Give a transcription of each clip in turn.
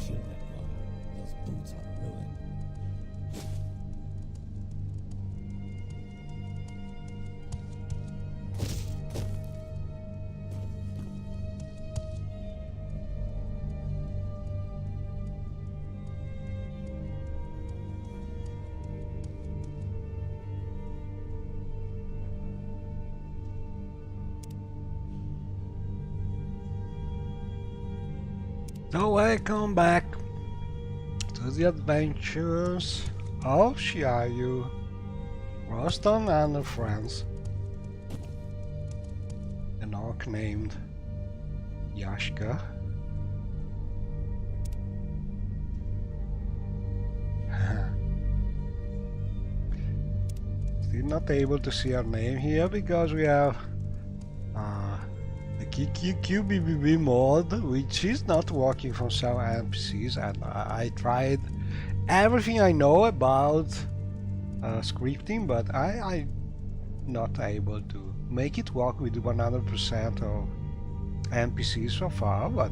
kill that guy. Those boots are ruined. So welcome back to the adventures of Shiayu, Roston and her friends. An orc named Yashka. Still not able to see her name here because we have the QQBBB mod, which is not working for some NPCs, and I tried everything I know about scripting, but I'm not able to make it work with 100% of NPCs so far, but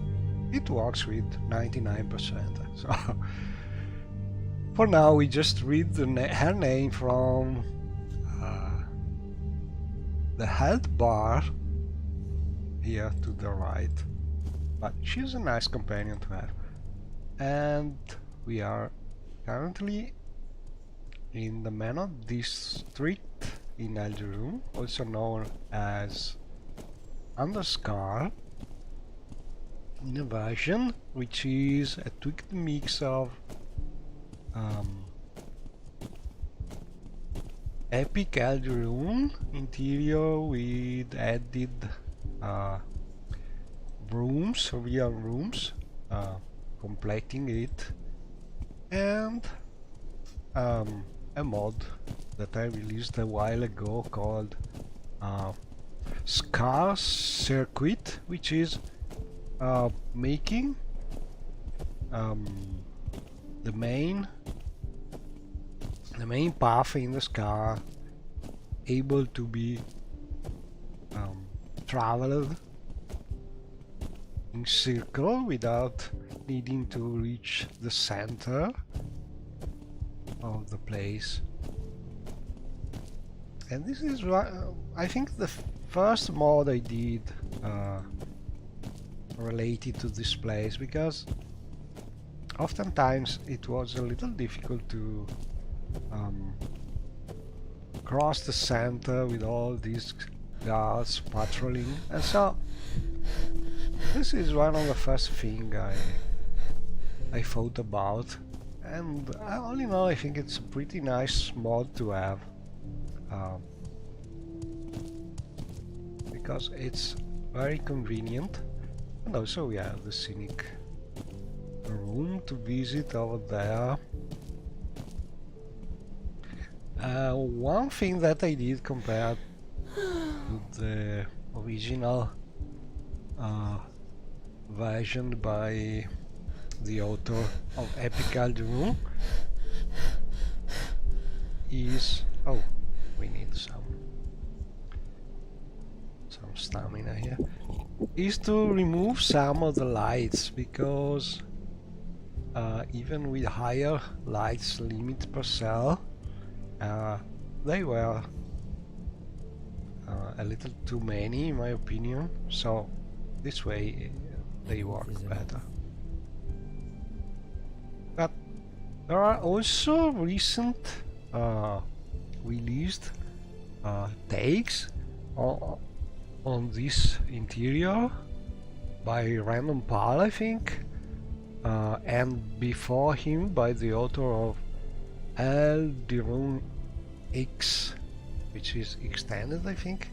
it works with 99%. So for now we just read her name from the health bar here to the right, but she's a nice companion to have. And we are currently in the Manor district in Algerum, also known as Underscar Innovation, which is a tweaked mix of epic Algerum interior with added rooms, real rooms, completing it, and a mod that I released a while ago called Scar Circuit, which is making the main path in the Scar able to be traveled in circle without needing to reach the center of the place. And this is I think the first mod I did related to this place, because oftentimes it was a little difficult to cross the center with all these guards patrolling, and so this is one of the first thing I thought about, and all in all I think it's a pretty nice mod to have, because it's very convenient, and also we have the scenic room to visit over there. One thing that I did compared to the original version by the author of Epic Algerum is... oh, we need some stamina here. Is to remove some of the lights, because even with higher lights limit per cell, they were a little too many in my opinion, so this way they work better. But there are also recent released takes on this interior by Random Pal, I think, and before him by the author of Alderun X, which is extended, I think,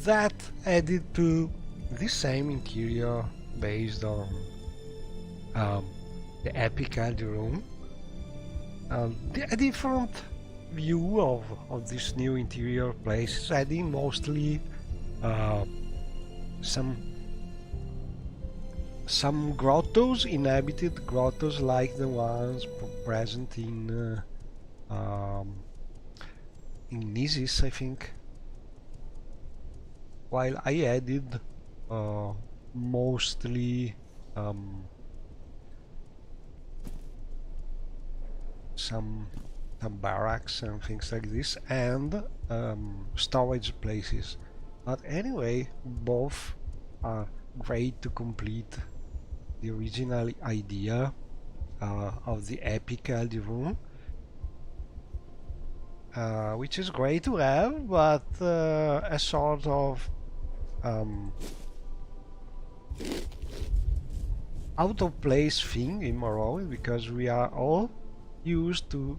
that added to the same interior based on the Epic Algerum, a different view of this new interior place, adding mostly some grottos, inhabited grottos like the ones present in Nisis, I think, while I added mostly some barracks and things like this, and storage places. But anyway, both are great to complete the original idea of the epic Elder Room, which is great to have, but a sort of out of place thing in Morrowind, because we are all used to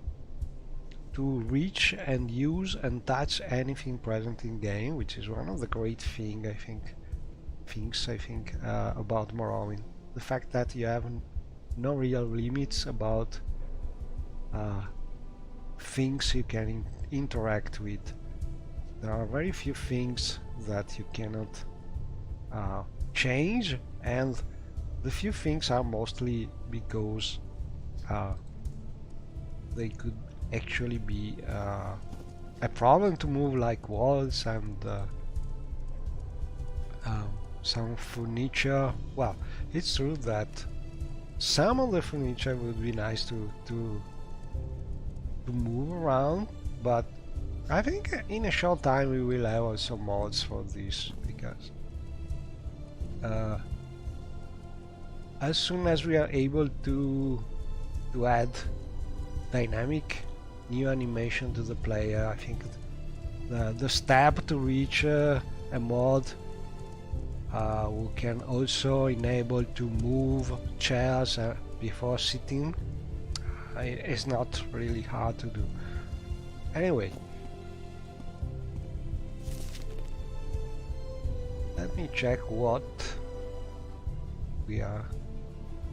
reach and use and touch anything present in game, which is one of the great things I think about Morrowind. The fact that you have no real limits about things you can interact with. There are very few things that you cannot change, and the few things are mostly because they could actually be a problem to move, like walls and some furniture. Well, it's true that some of the furniture would be nice to move around, but I think in a short time we will have also mods for this, because as soon as we are able to add dynamic new animation to the player, I think the step to reach a mod we can also enable to move chairs before sitting. It's not really hard to do. Anyway, let me check what we are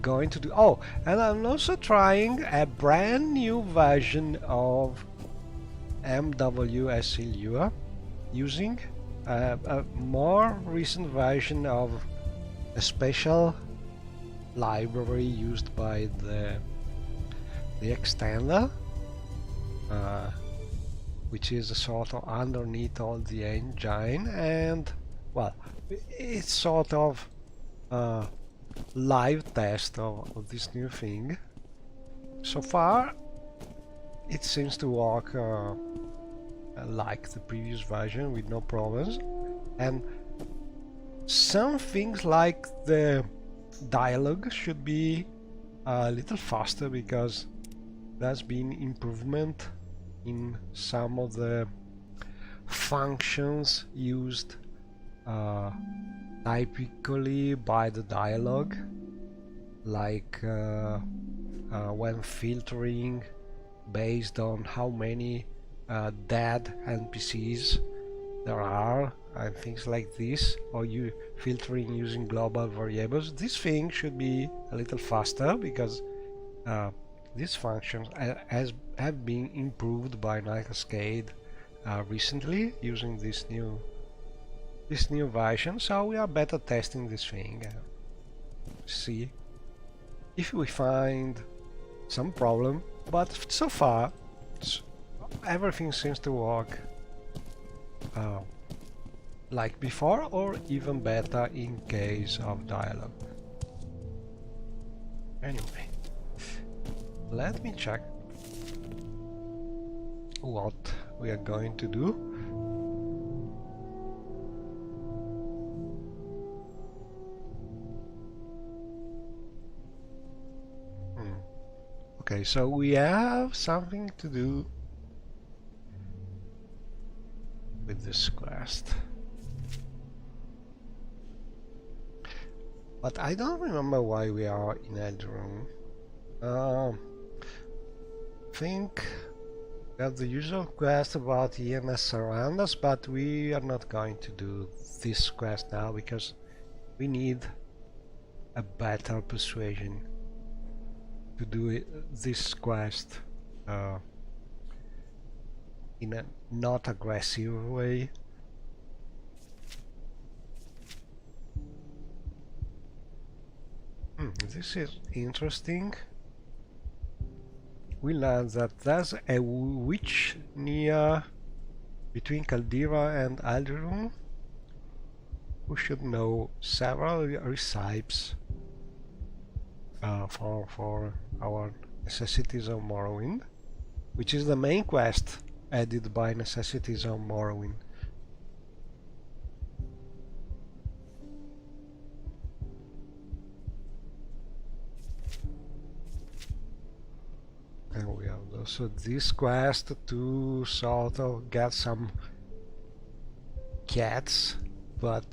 going to do. Oh, and I'm also trying a brand new version of MWSE Lua, using a more recent version of a special library used by the extender, which is a sort of underneath all the engine, and well, it's sort of live test of this new thing. So far it seems to work like the previous version with no problems, and some things like the dialogue should be a little faster, because there's been improvement in some of the functions used typically by the dialogue, like when filtering based on how many dead NPCs there are and things like this, or you filtering using global variables. This thing should be a little faster, because these functions have been improved by Night Cascade recently using this new version. So we are beta testing this thing, see if we find some problem, but so far everything seems to work like before, or even better in case of dialogue. Anyway, let me check what we are going to do. Okay, so we have something to do with this quest, but I don't remember why we are in Elder Room. Think we have the usual quest about EMS around us, but we are not going to do this quest now, because we need a better persuasion to do this quest in a not aggressive way. This is interesting. We learned that there's a witch near between Caldera and Alderun who should know several recipes for our necessities of Morrowind. which is the main quest added by necessities on Morrowind. And we have also this quest to sort of get some cats, but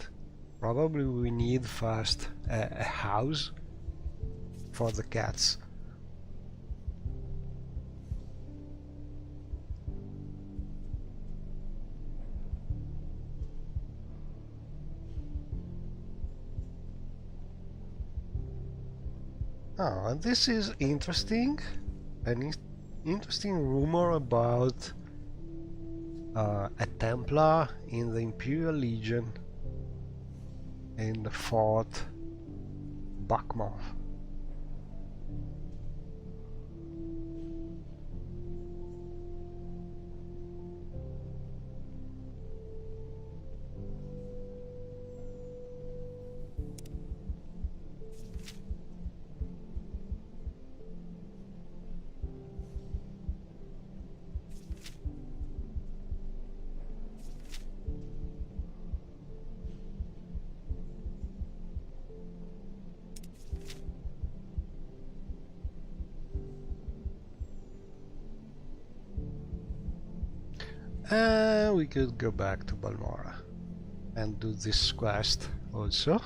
probably we need first a house for the cats. Oh, and this is interesting. An interesting rumor about a Templar in the Imperial Legion in the Fort Buckmouth. We could go back to Balmora and do this quest also.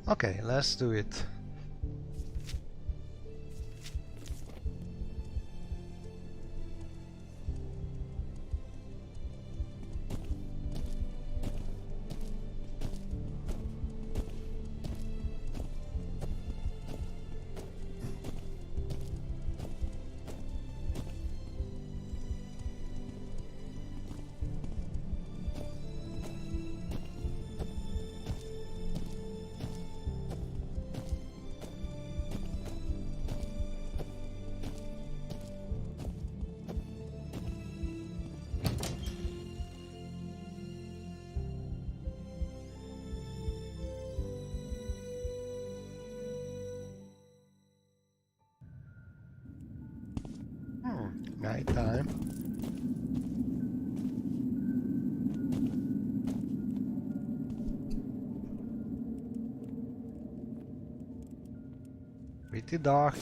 Okay, let's do it. Night time. Pretty dark.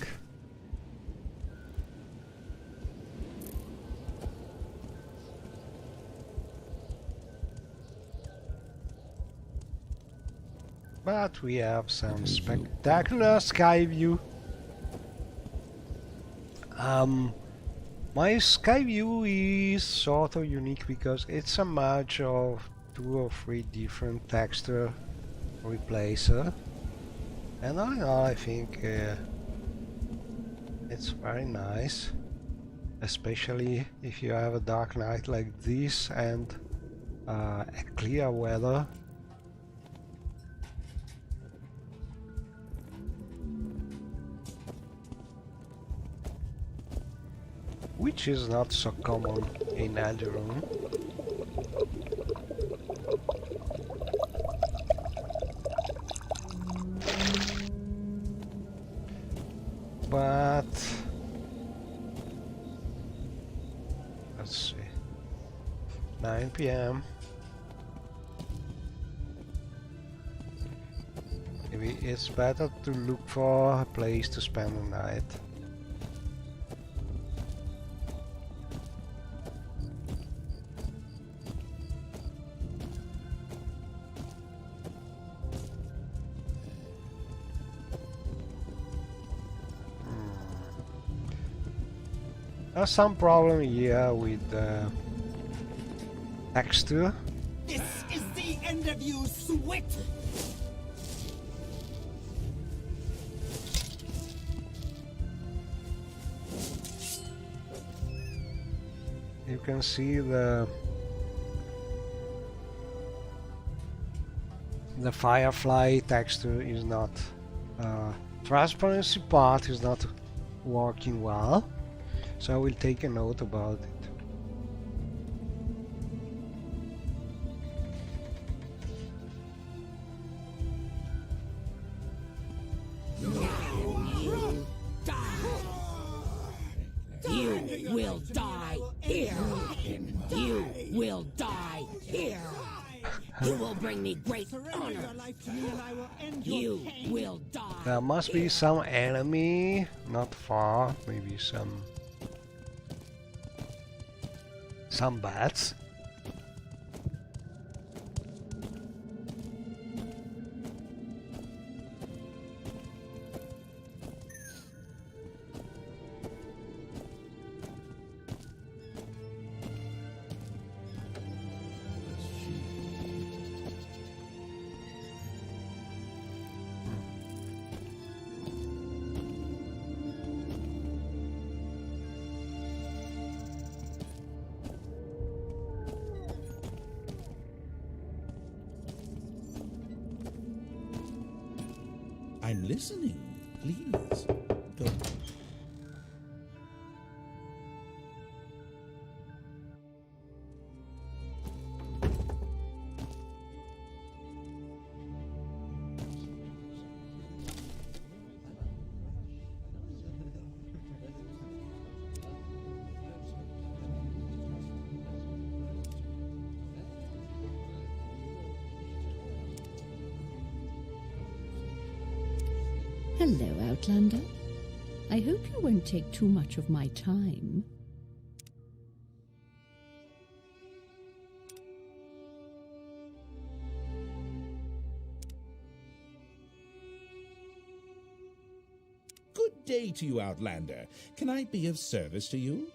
But we have some spectacular sky view. My sky view is sort of unique because it's a merge of 2 or 3 different texture replacer, and all in all I think it's very nice, especially if you have a dark night like this and a clear weather. Which is not so common in Alderaan. But let's see. 9 p.m. Maybe it's better to look for a place to spend the night. There's some problem here with texture. This is the end of you, Sweat! You can see the firefly texture is not transparency part is not working well, so I will take a note about it. will die here. You will die here. You will bring me great honor. Your life to me and I will end your You pain. will die. There must be some enemy not far. Maybe some bats. I'm listening. Please, go. Hello, Outlander. I hope you won't take too much of my time. Good day to you, Outlander. Can I be of service to you?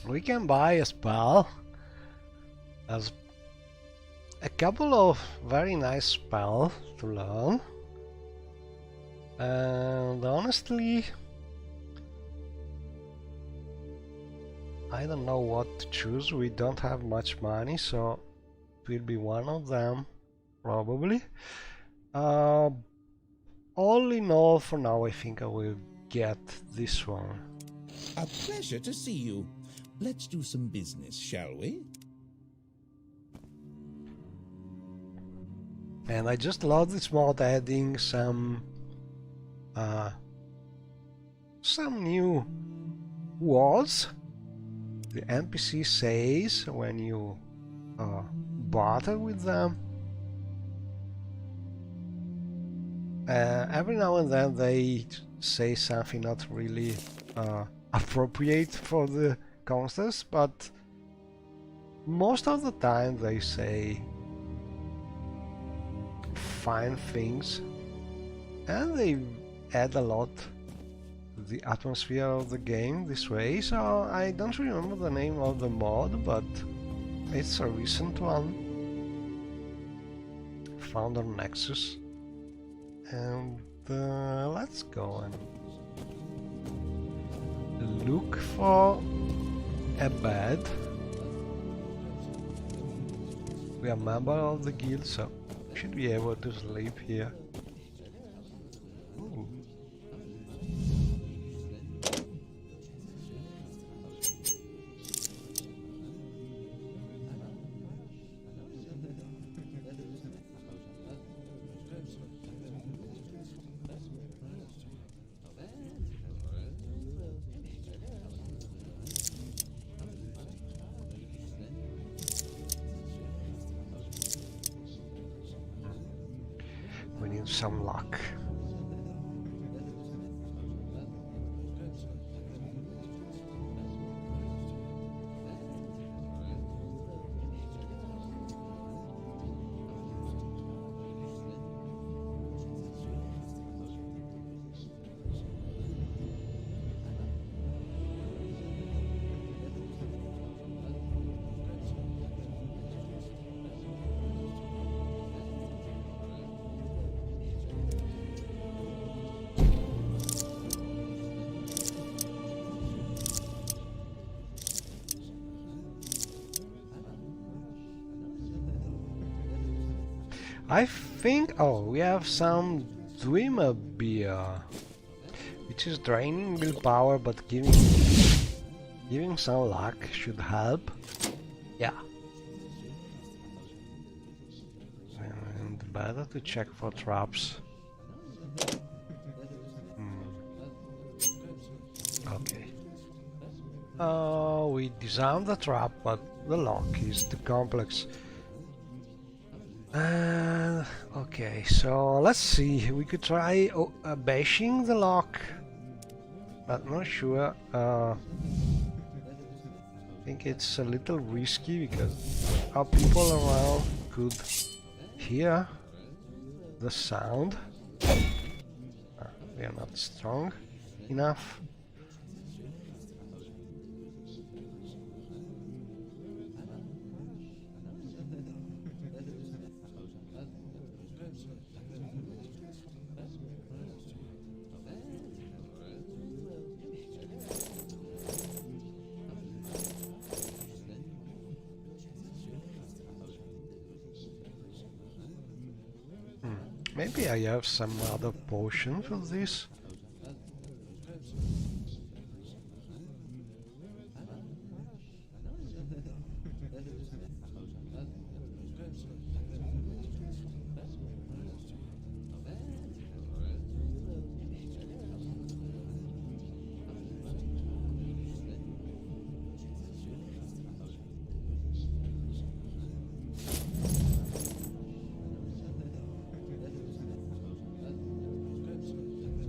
We can buy a spell. There's a couple of very nice spells to learn. And honestly, I don't know what to choose. We don't have much money, so it will be one of them, probably. All in all, for now, I think I will get this one. A pleasure to see you. Let's do some business, shall we? And I just love this mod adding some new words. The NPC says when you barter with them. Every now and then they say something not really appropriate for the context, but most of the time they say fine things, and they add a lot to the atmosphere of the game this way. So I don't remember the name of the mod, but it's a recent one found on Nexus. And let's go and look for a bed. We are a member of the guild, so should be able to sleep here. Ooh. We need some luck. I think, oh, we have some Dreamer beer, which is draining willpower, but giving some luck should help. Yeah. And better to check for traps. We disarmed the trap, but the lock is too complex. Okay, so let's see. We could try bashing the lock, but not sure. I think it's a little risky because our people around could hear the sound. We are not strong enough. Maybe I have some other potion for this.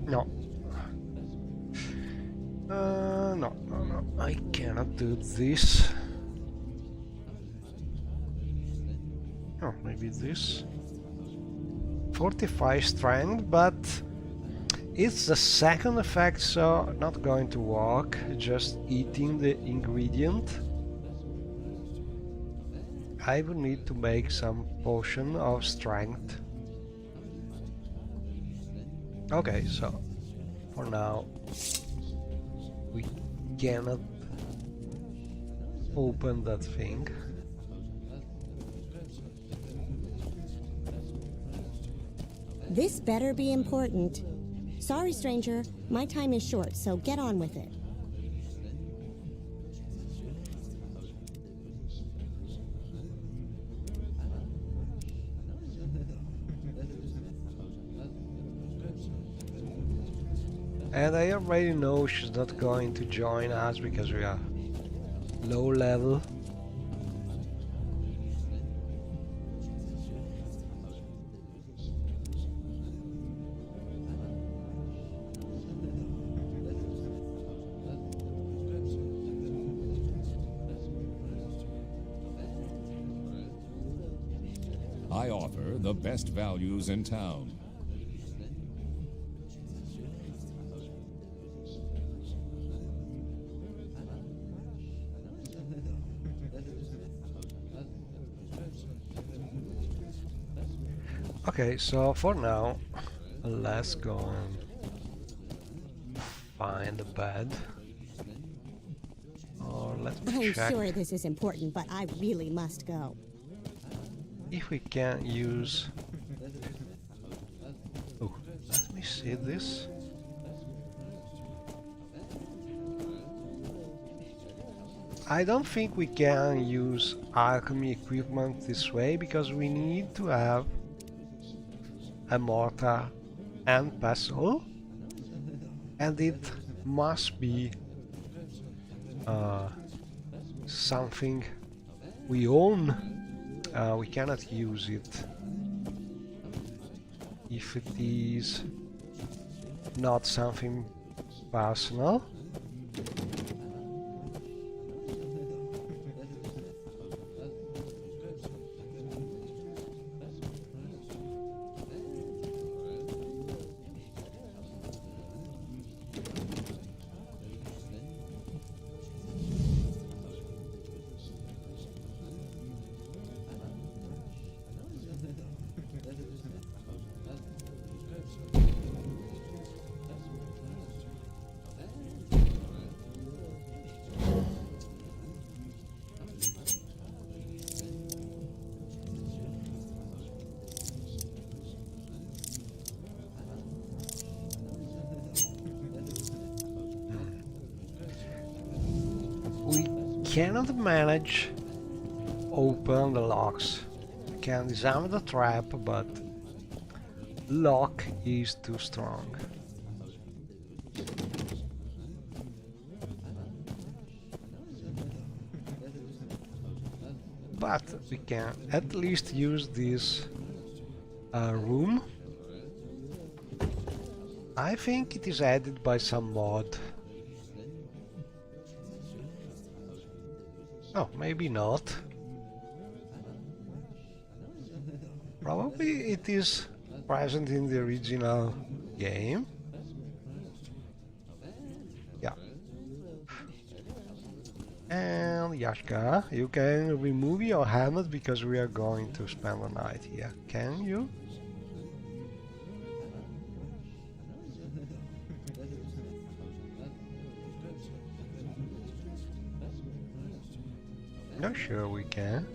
No. No. I cannot do this. Oh, maybe this. 45 strength, but it's the second effect, so not going to work. Just eating the ingredient. I will need to make some potion of strength. Okay, so for now we cannot open that thing. This better be important. Sorry, stranger. My time is short, so get on with it. And I already know she's not going to join us because we are low level. I offer the best values in town. Okay, so for now, let's go and find a bed. Or let me I'm check sure this is important, but I really must go. if we can use... Oh, let me see this. I don't think we can use alchemy equipment this way because we need to have a mortar and pestle, and it must be something we own. We cannot use it if it is not something personal. Cannot manage open the locks. We can disarm the trap, but lock is too strong. but we can at least use this room. I think it is added by some mod. Oh, maybe not. Probably it is present in the original game. Yeah. And Yashka, you can remove your helmet because we are going to spend the night here. Can you? Not sure we can.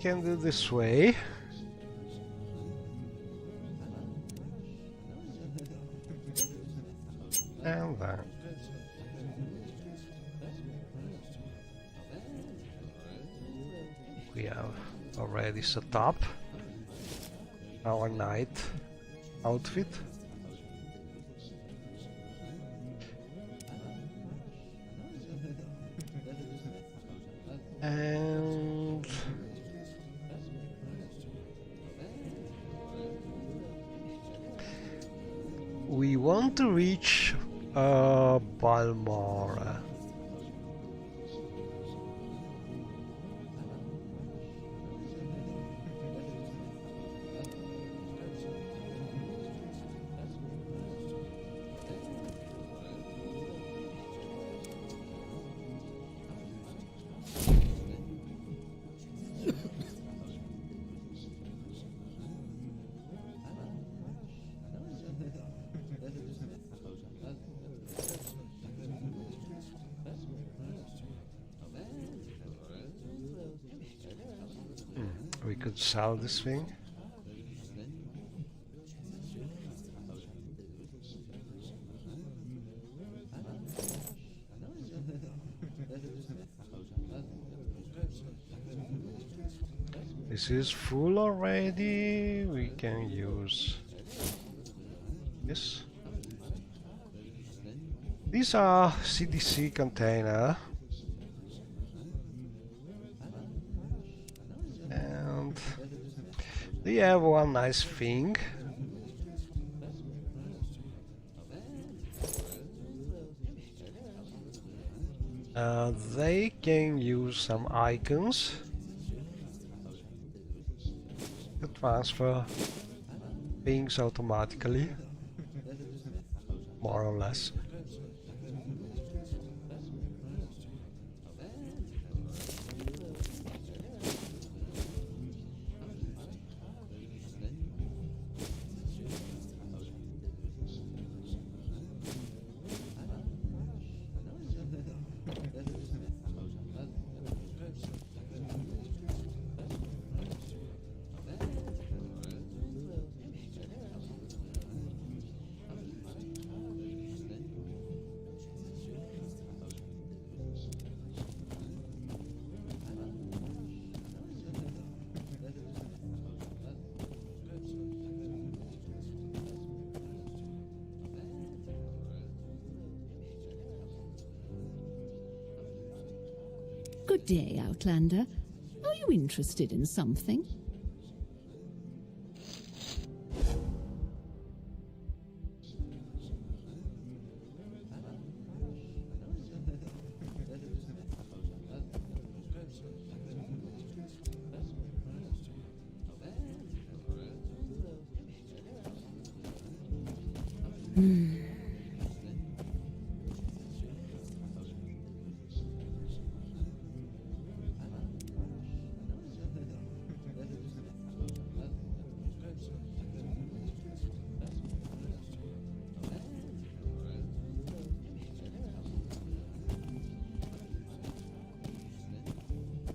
Can do this way. And then we have already set up our night outfit. And we want to reach Balmora. We could sell this thing. This is full already. We can use this. These are CDC container. And they have one nice thing. They can use some icons to transfer things automatically, more or less. Good day, Outlander. Are you interested in something?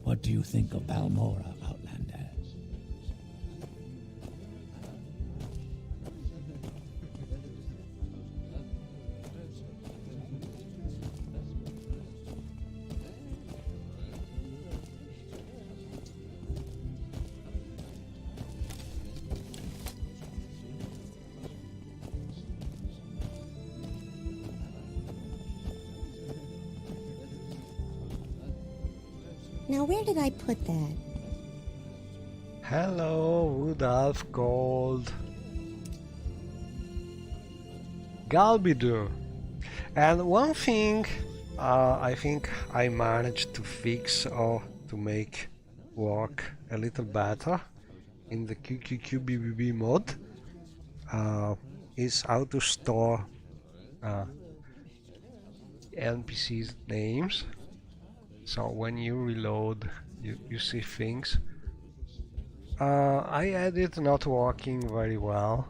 What do you think of Balmora, Outlander? Now where did I put that? Hello, Rudolph Gold. Galbidu. And one thing I think I managed to fix or to make work a little better in the QQQBBB mod is how to store NPCs names. So when you reload, you see things. I had it not working very well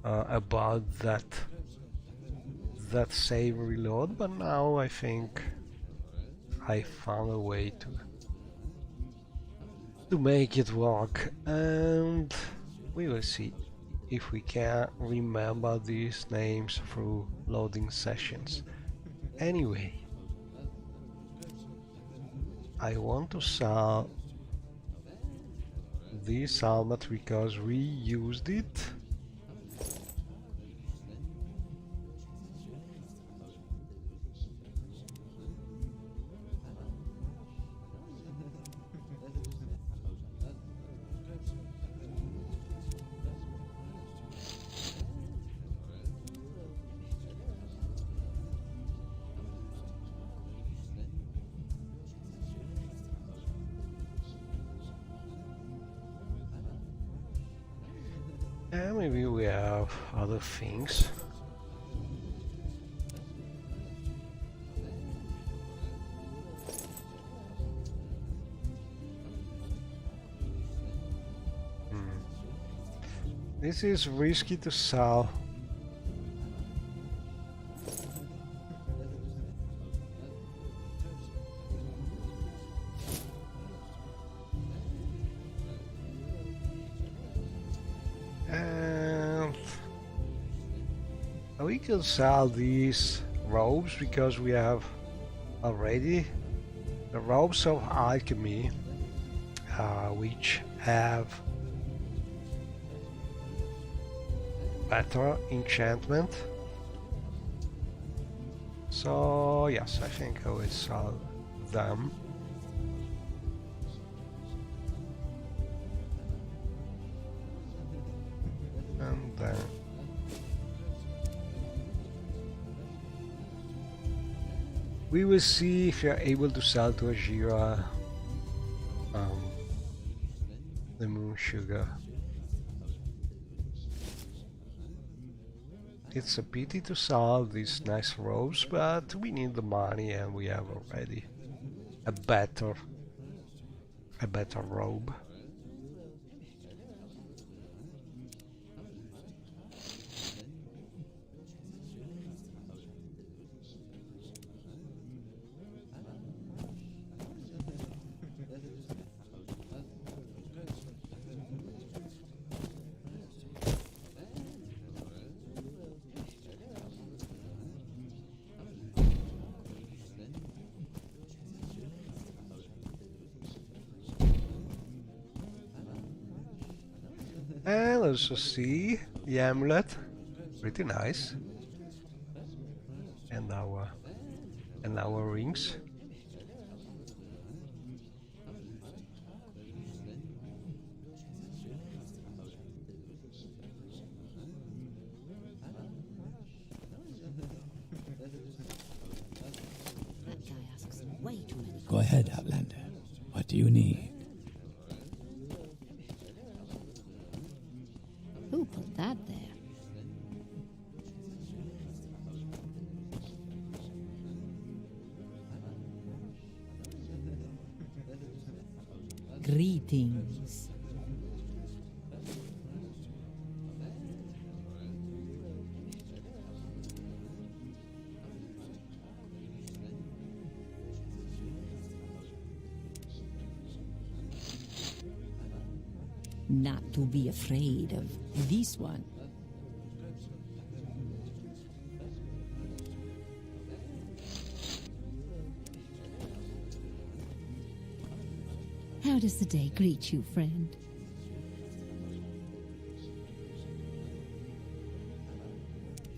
about that save reload, but now I think I found a way to make it work, and we will see if we can remember these names through loading sessions. Anyway, I want to sell this helmet because we used it. And maybe we have other things. This is risky to sell. And we can sell these robes because we have already the robes of alchemy, which have better enchantment. So yes, I think I will sell them. And then we will see if we are able to sell to Ajira the moon sugar. It's a pity to sell these nice robes, but we need the money and we have already a better robe. And also see the amulet, pretty nice, and our rings. That guy asks way too many questions. Go ahead, Outlander. What do you need? Who put that there? Greetings. Not to be afraid of this one. How does the day greet you, friend?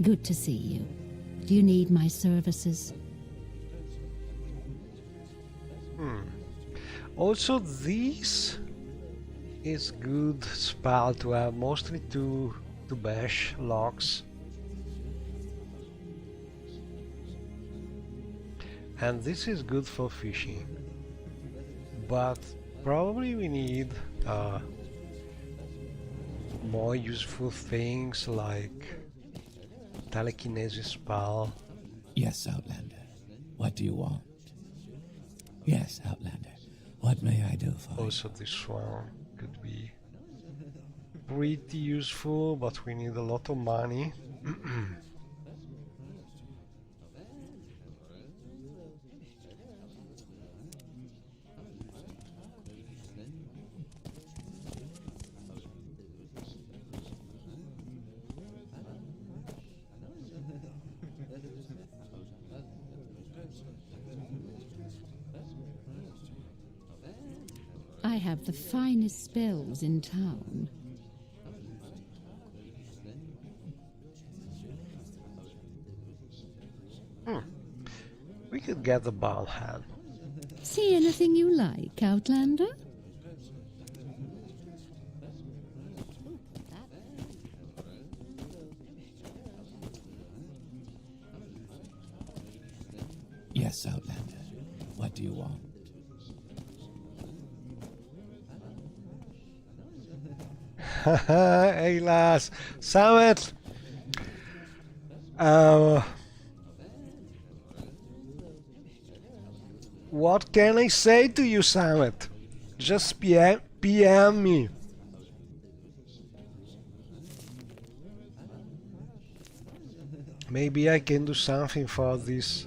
Good to see you. Do you need my services? Also, this is good spell to have, mostly to bash locks. And this is good for fishing. But probably we need more useful things like telekinesis spell. Yes, Outlander. What do you want? Yes, Outlander. What may I do for you? Also, this one could be pretty useful, but we need a lot of money. I have the finest spells in town. We could get the ball head. See anything you like, Outlander? Yes, Outlander. What do you want? Hey lass, Samet! What can I say to you, Samet? Just PM me. Maybe I can do something for this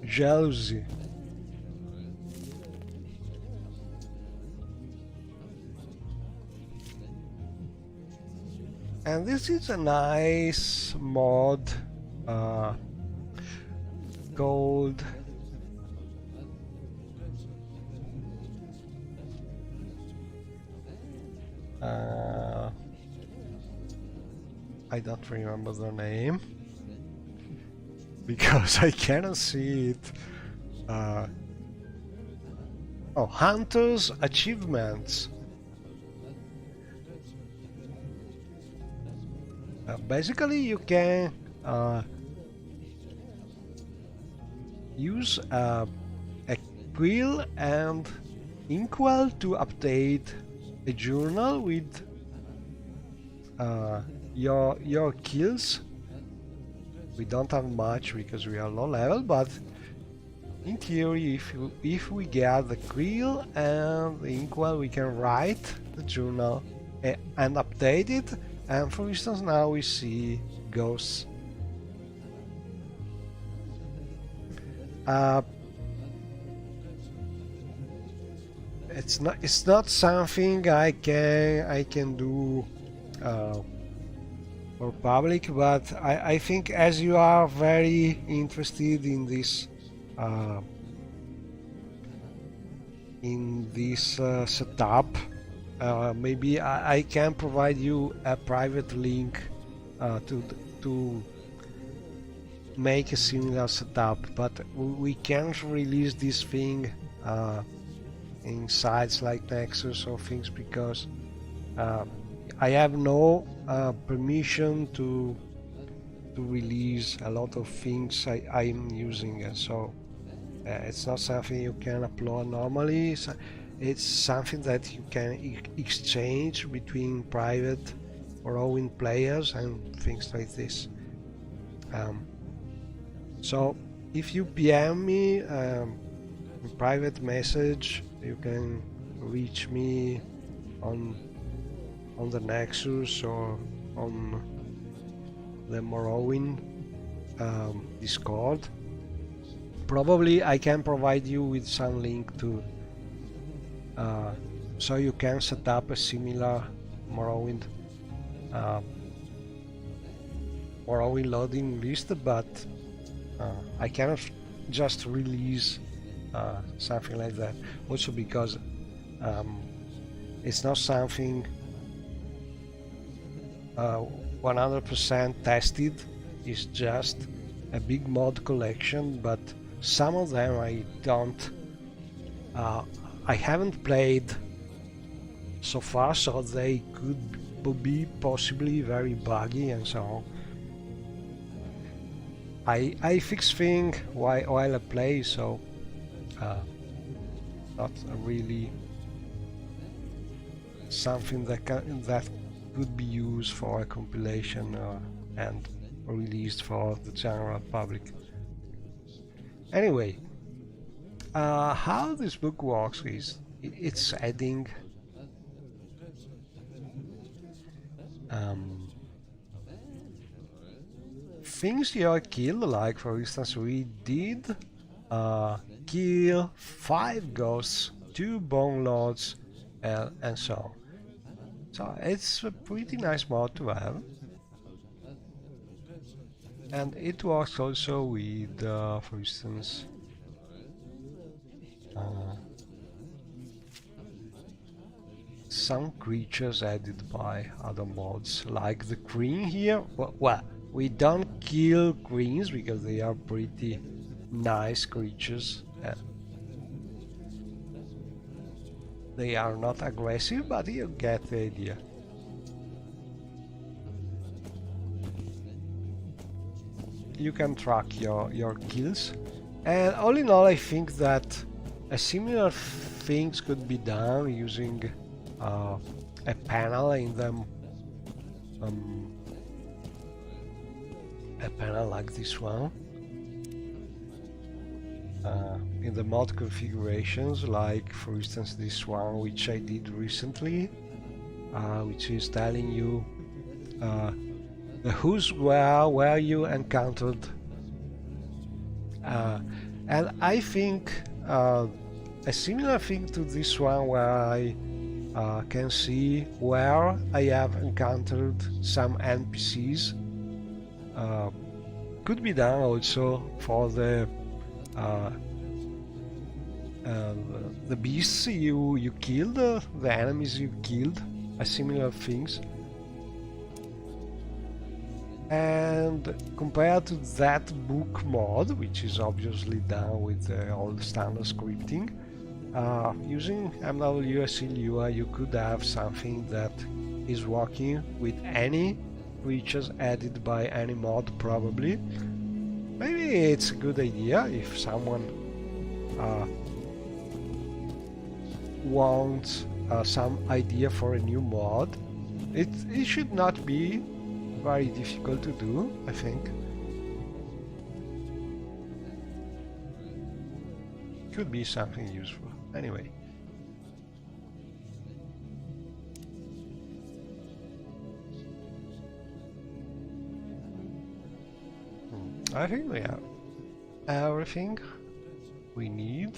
jealousy. And this is a nice mod called I don't remember the name because I cannot see it. Oh, Hunter's Achievements. Basically, you can use a quill and inkwell to update a journal with your kills. We don't have much because we are low level, but in theory, if we get the quill and the inkwell, we can write the journal and update it. And for instance, now we see ghosts. It's not something I can do for public, but I think as you are very interested in this setup, maybe I can provide you a private link to make a similar setup, but we can't release this thing in sites like Nexus or things because I have no permission to release a lot of things I'm using, and so it's not something you can upload normally. It's something that you can exchange between private Morrowind players and things like this. So if you PM me a private message, you can reach me on the Nexus or on the Morrowind Discord. Probably I can provide you with some link to so you can set up a similar Morrowind loading list, but I cannot just release something like that. Also because it's not something 100% tested. It's just a big mod collection, but some of them I don't, I haven't played so far, so they could be possibly very buggy and so on. I fix things while I play, so not really something that could be used for a compilation and released for the general public. Anyway, how this book works is it's adding things you kill, like for instance we did kill 5 ghosts, 2 bone lords, and so on. So it's a pretty nice mod to have. And it works also with, for instance, some creatures added by other mods, like the queen here. Well, we don't kill queens because they are pretty nice creatures. They are not aggressive, but you get the idea. You can track your kills, and all in all I think that a similar things could be done using a panel in them, a panel like this one, in the mod configurations, like for instance this one which I did recently, which is telling you who's where you encountered, and I think a similar thing to this one where I can see where I have encountered some NPCs could be done also for the beasts you killed, the enemies you killed, similar things. And compared to that book mod, which is obviously done with all the standard scripting, using MWSE Lua you could have something that is working with any creatures added by any mod, probably. Maybe it's a good idea if someone wants some idea for a new mod. It should not be very difficult to do, I think. Could be something useful. Anyway. I think we have everything we need.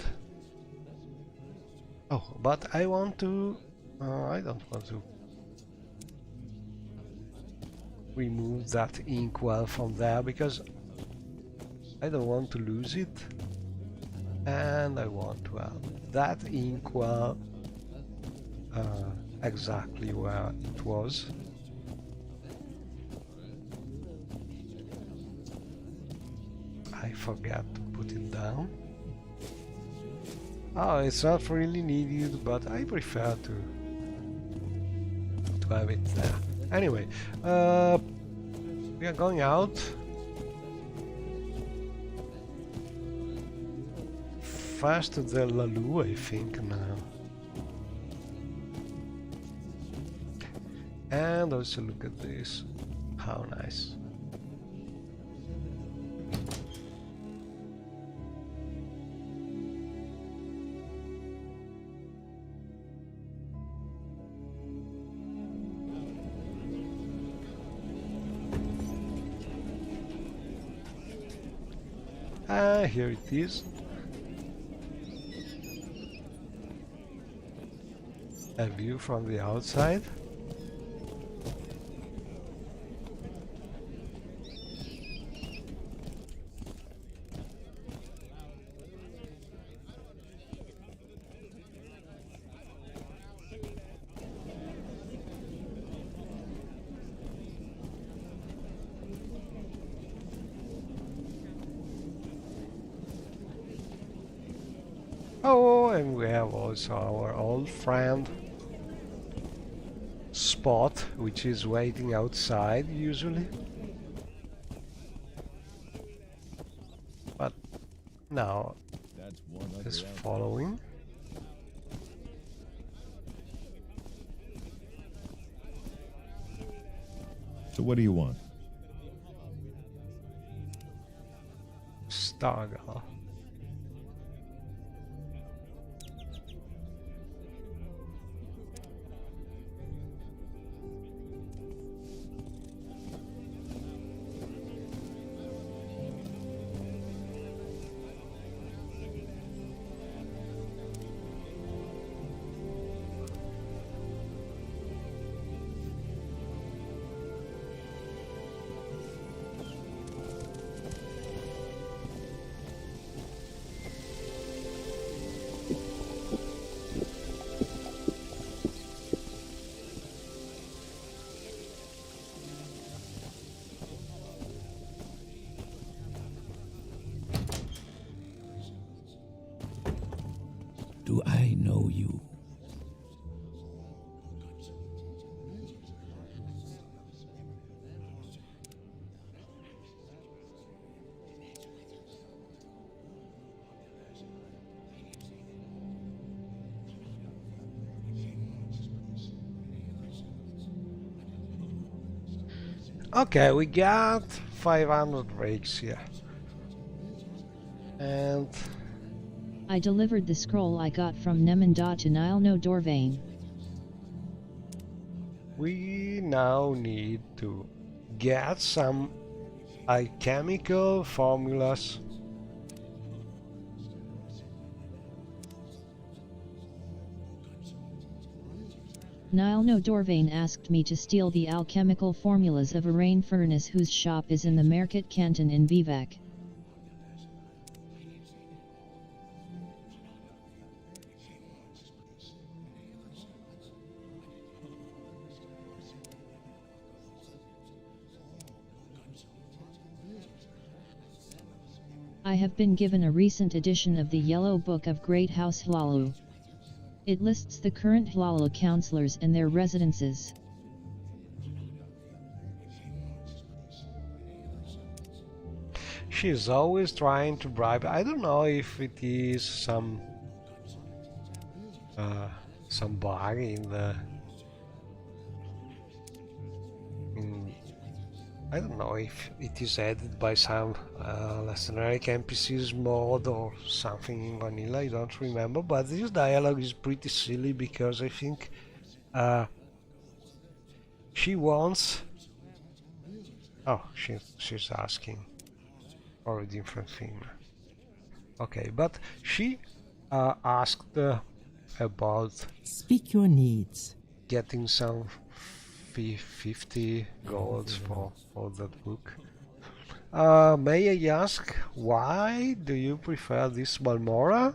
Oh, but I want to... I don't want to remove that inkwell from there because I don't want to lose it, and I want to have that inkwell exactly where it was. I forgot to put it down. Oh, it's not really needed, but I prefer to have it there. Anyway, we are going out. First to the Lalu, I think, now. And also look at this. How nice. Here it is. A view from the outside. Oh, and we have also our old friend Spot, which is waiting outside usually. But now is following. So what do you want? Stargirl. Do I know you? Okay, we got 500 rakes here. And I delivered the scroll I got from Nemanda to Nile no Dorvain. we now need to get some alchemical formulas. Nile no Dorvain asked me to steal the alchemical formulas of a rain furnace whose shop is in the Market Canton in Vivek. I have been given a recent edition of the Yellow Book of Great House Hlalu. It lists the current Hlalu councillors and their residences. She's always trying to bribe. I don't know if it is some bug in the I don't know if it is added by some less generic NPCs mod or something in vanilla, I don't remember, but this dialogue is pretty silly because I think she wants... Oh, she's asking for a different thing. Okay, but she asked about... Speak your needs. Getting some 50 golds for that book. May I ask, why do you prefer this Balmora?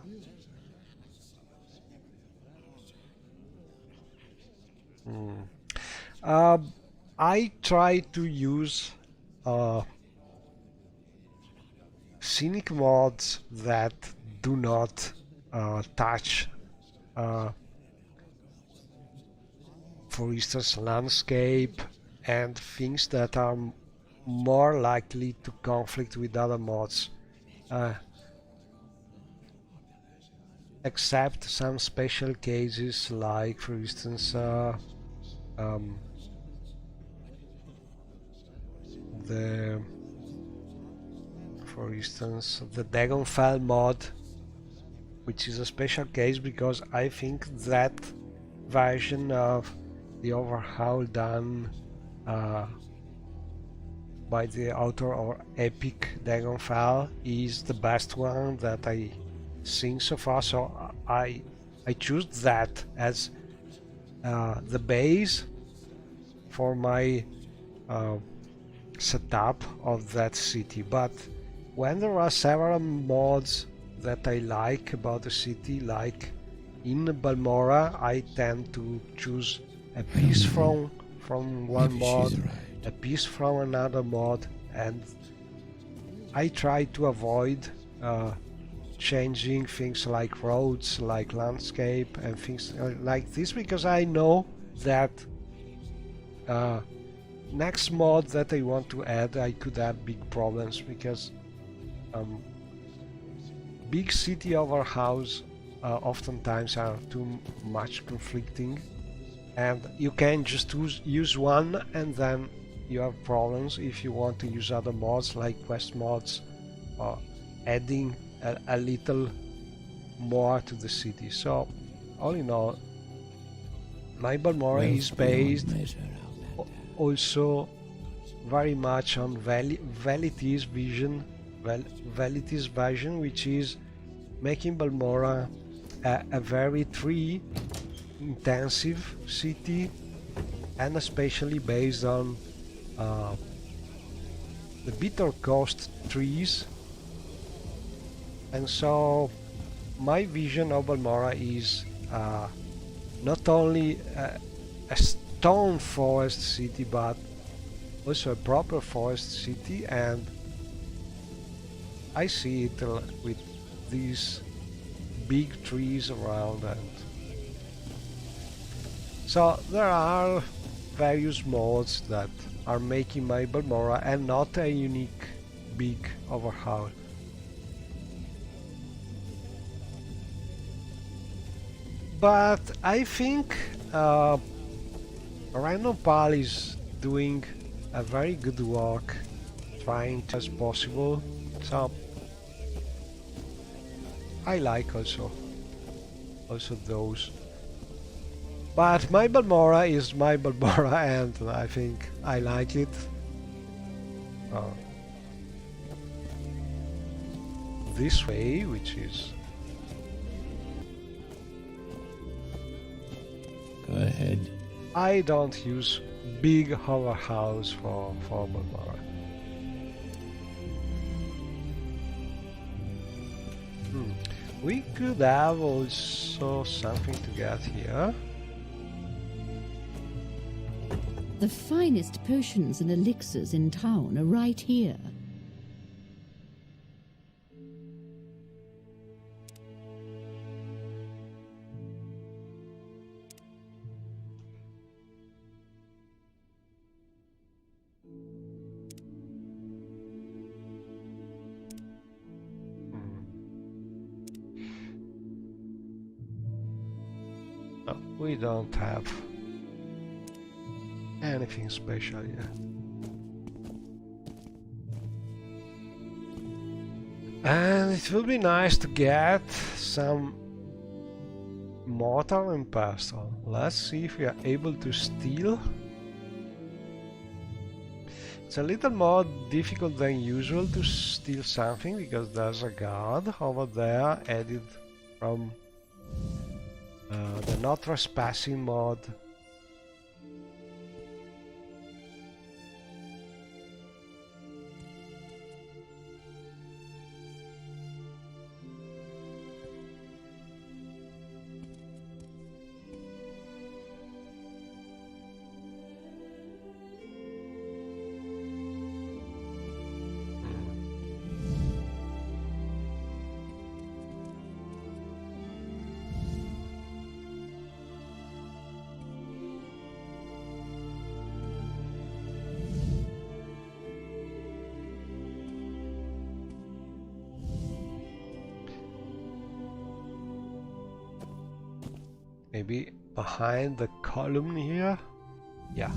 I try to use scenic mods that do not touch for instance landscape and things that are more likely to conflict with other mods, except some special cases like for instance the Dagonfell mod, which is a special case because I think that version of the overhaul done by the author of Epic Dagonfell is the best one that I seen so far, so I choose that as the base for my setup of that city. But when there are several mods that I like about the city, like in Balmora, I tend to choose a piece from one mod, a piece from another mod, and I try to avoid changing things like roads, like landscape and things like this, because I know that next mod that I want to add I could have big problems, because big city over house oftentimes are too much conflicting, and you can just use one and then you have problems if you want to use other mods like quest mods or adding a little more to the city. So all in all, my Balmora is based also very much on Velity's vision, which is making Balmora a very tree intensive city, and especially based on the bitter coast trees. And so my vision of Balmora is not only a stone forest city, but also a proper forest city, and I see it with these big trees around. And so there are various mods that are making my Balmora and not a unique big overhaul. But I think Random Pal is doing a very good work trying to as possible, so I like also those. But my Balmora is my Balmora, and I think I like it. This way, which is... Go ahead. I don't use big hover house for Balmora. We could have also something to get here. The finest potions and elixirs in town are right here. No, we don't have anything special yet. And it will be nice to get some mortar and pestle. Let's see if we are able to steal. It's a little more difficult than usual to steal something, because there's a guard over there added from the not trespassing mod. Maybe behind the column here? Yeah.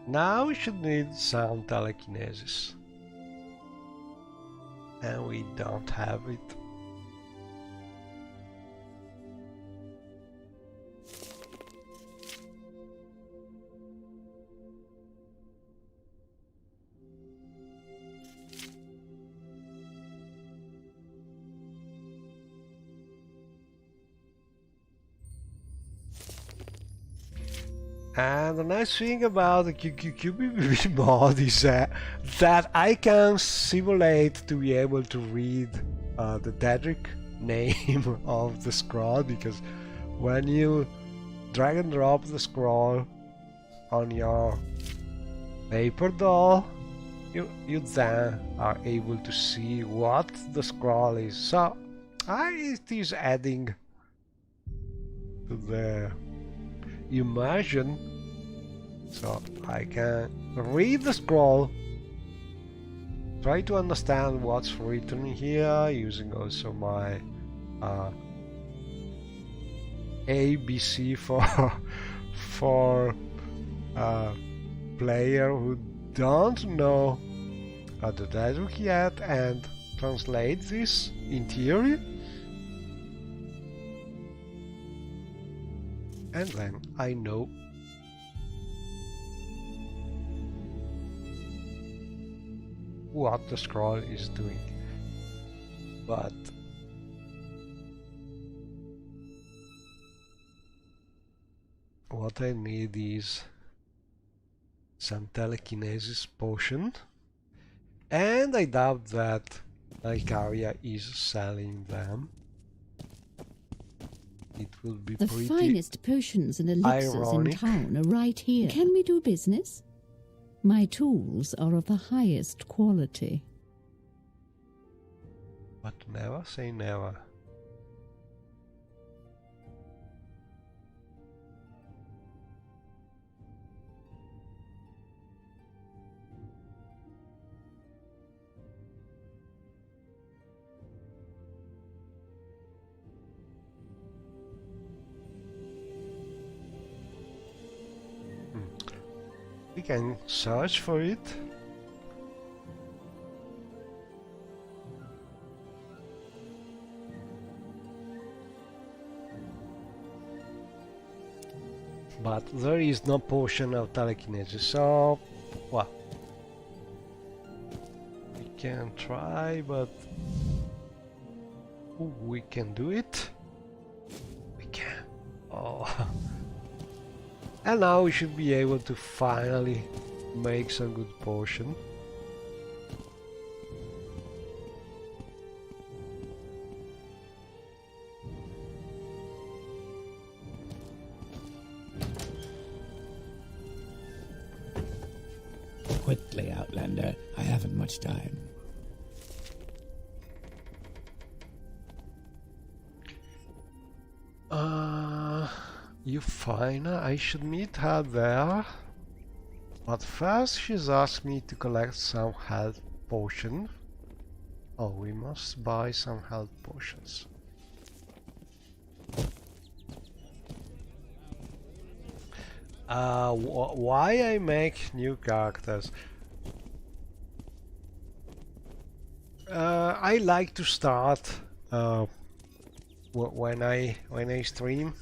Now we should need some telekinesis. And we don't have it. And the nice thing about the QBB mod is that I can simulate to be able to read the Daedric name of the scroll, because when you drag and drop the scroll on your paper doll, you then are able to see what the scroll is. So it is adding to the immersion, so I can read the scroll, try to understand what's written here, using also my ABC for player who don't know the dialogue yet, and translate this in theory. And then I know what the scroll is doing. But what I need is some telekinesis potion, and I doubt that Alcaria is selling them. It will be The pretty finest potions and elixirs ironic. in town are right here. Can we do business? My tools are of the highest quality. But never say never. We can search for it. But there is no potion of telekinesis, so well, we can try, but we can do it. We can. Oh. And now we should be able to finally make some good potion. Quickly, Outlander. I haven't much time. Euphina, I should meet her there. But first she's asked me to collect some health potion. Oh, we must buy some health potions. Why I make new characters? I like to start when I stream.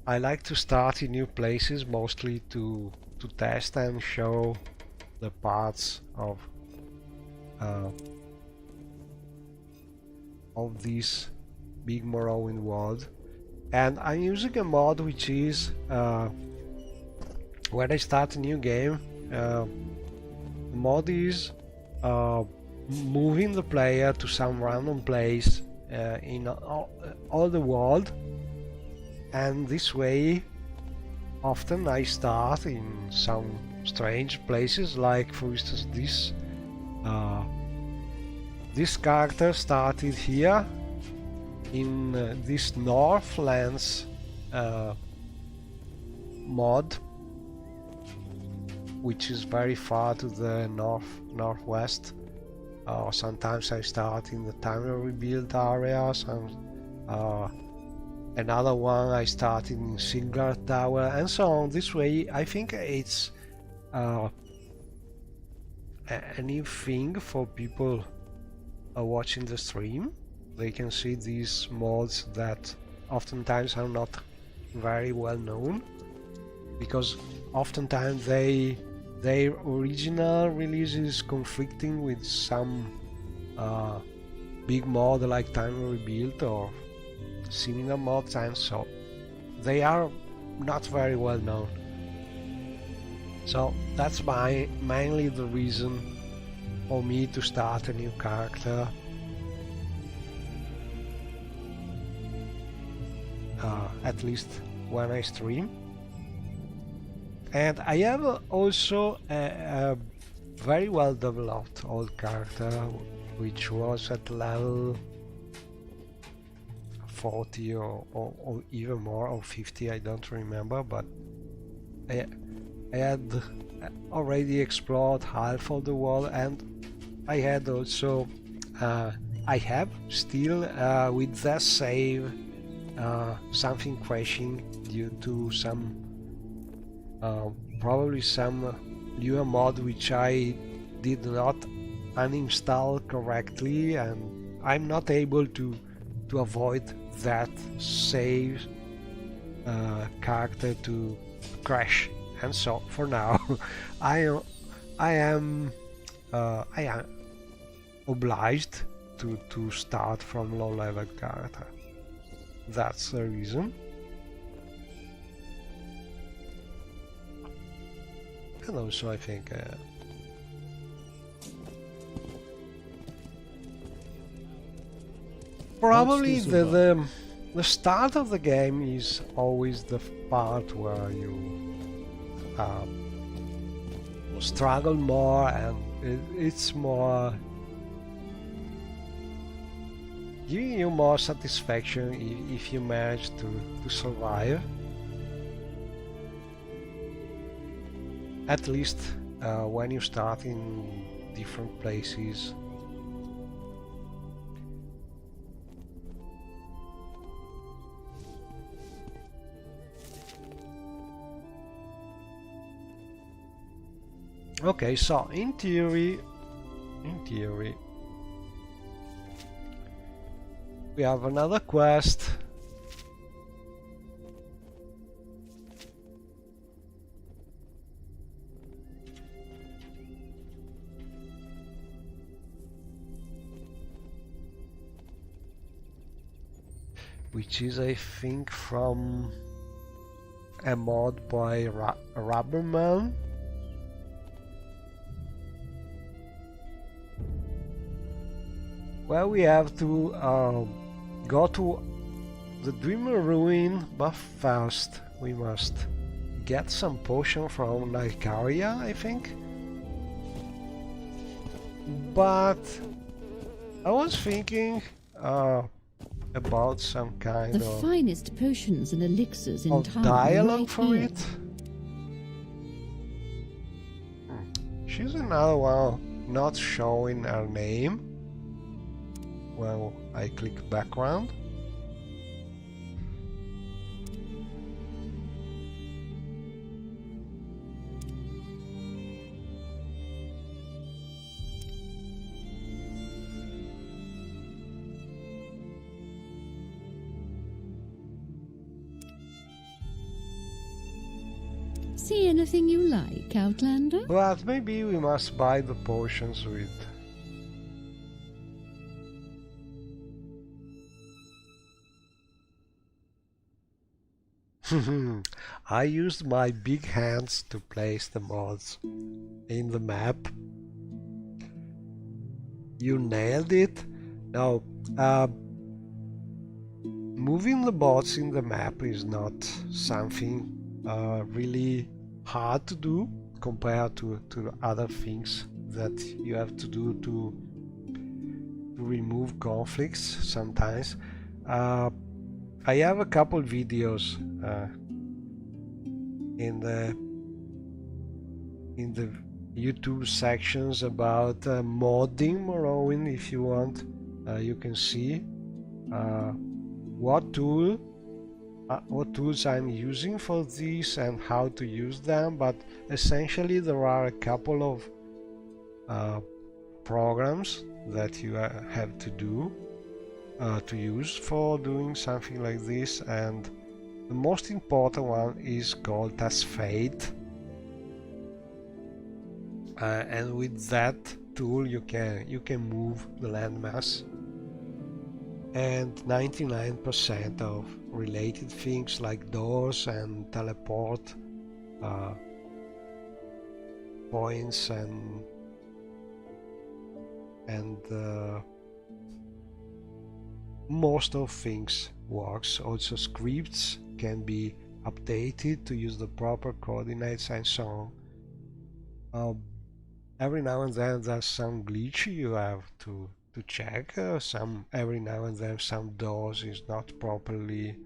I like to start in new places, mostly to test and show the parts of this big Morrowind world. And I'm using a mod which is when I start a new game, the mod is moving the player to some random place in all the world, and this way often I start in some strange places, like for instance this character started here in this Northlands mod, which is very far to the northwest. Sometimes I start in the time rebuild area, another one I started in Singular Tower, and so on. This way I think it's a new thing for people watching the stream. They can see these mods that oftentimes are not very well known, because oftentimes their original release is conflicting with some big mod like Time Rebuild or similar mods, and so they are not very well known. So that's mainly the reason for me to start a new character. At least when I stream. And I have also very well developed old character, which was at level 40 or even more, or 50, I don't remember, but I had already explored half of the world, and I had also I have still with that save something crashing due to some probably some newer mod which I did not uninstall correctly, and I'm not able to avoid that save character to crash. And so for now I am obliged to start from low level character. That's the reason. And also I think probably the start of the game is always the part where you struggle more, and it's more giving you more satisfaction if you manage to survive. At least when you start in different places. Okay, so in theory, we have another quest. Which is, I think, from a mod by Rubberman. Where we have to go to the Dreamer Ruin, but first we must get some potion from Nicaria, I think. But I was thinking about some kind the finest potions and elixirs in of town. dialogue right for here. it. She's another one not showing her name. Well, I click background. See anything you like, Outlander? But maybe we must buy the potions with... I used my big hands to place the mods in the map. You nailed it. Now, moving the bots in the map is not something really hard to do compared to other things that you have to do to remove conflicts sometimes. I have a couple videos in the YouTube sections about modding Morrowind. If you want, you can see what tools I'm using for this and how to use them. But essentially there are a couple of programs that you have to do to use for doing something like this, and the most important one is called as Fate, and with that tool you can move the landmass, and 99% of related things like doors and teleport points and most of things works. Also scripts can be updated to use the proper coordinates and so on. every now and then there's some glitch you have to check. Every now and then some doors is not properly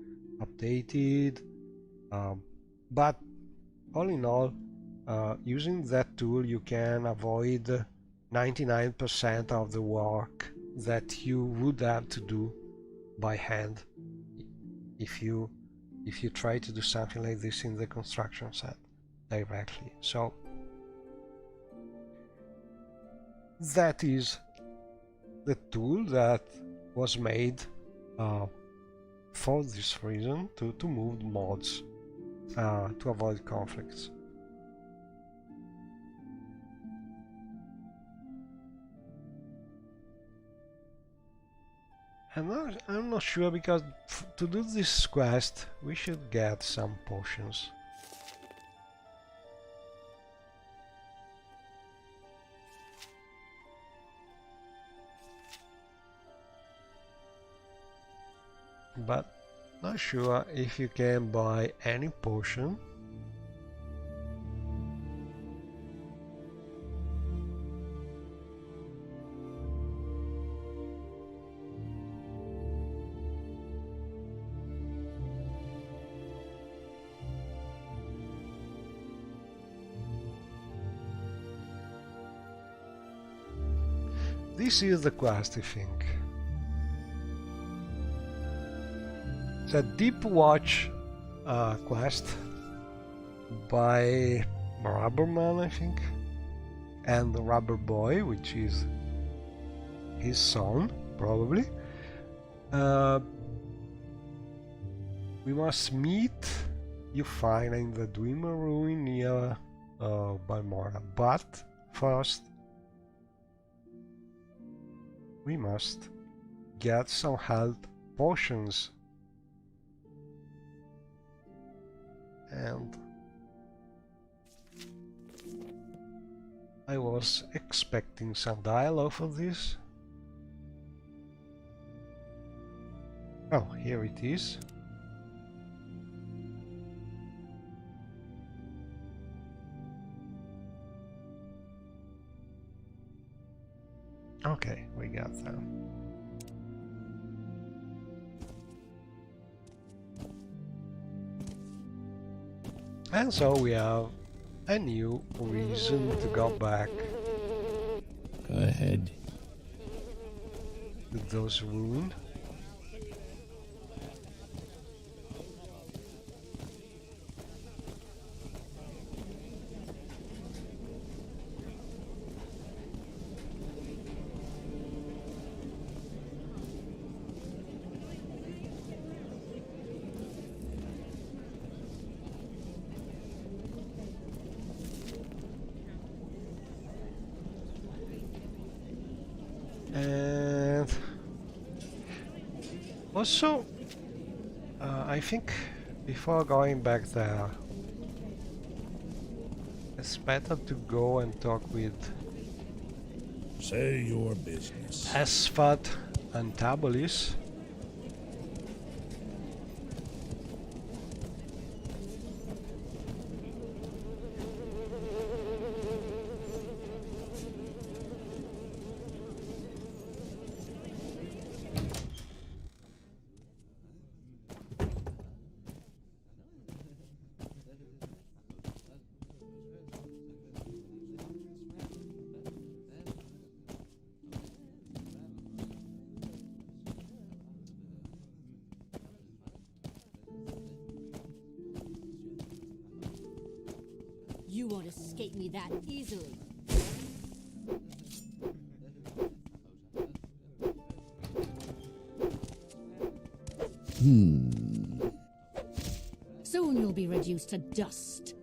updated. But all in all, using that tool you can avoid 99% of the work that you would have to do by hand if you try to do something like this in the construction set directly. So that is the tool that was made for this reason, to move mods to avoid conflicts. I'm not sure, because to do this quest we should get some potions. But not sure if you can buy any potion. This is the quest, I think. It's a Deep Watch quest by Rubberman, I think, and the Rubber Boy, which is his son, probably. We must meet Euphina in the Dreamer Ruin near Balmora, but first we must get some health potions. And I was expecting some dialogue for this. Oh, here it is. Okay, we got them. And so we have a new reason to go back. Go ahead. With those runes. And also, I think before going back there, it's better to go and talk with Say your business. Asphat and Tabolis. You won't escape me that easily. Soon you'll be reduced to dust.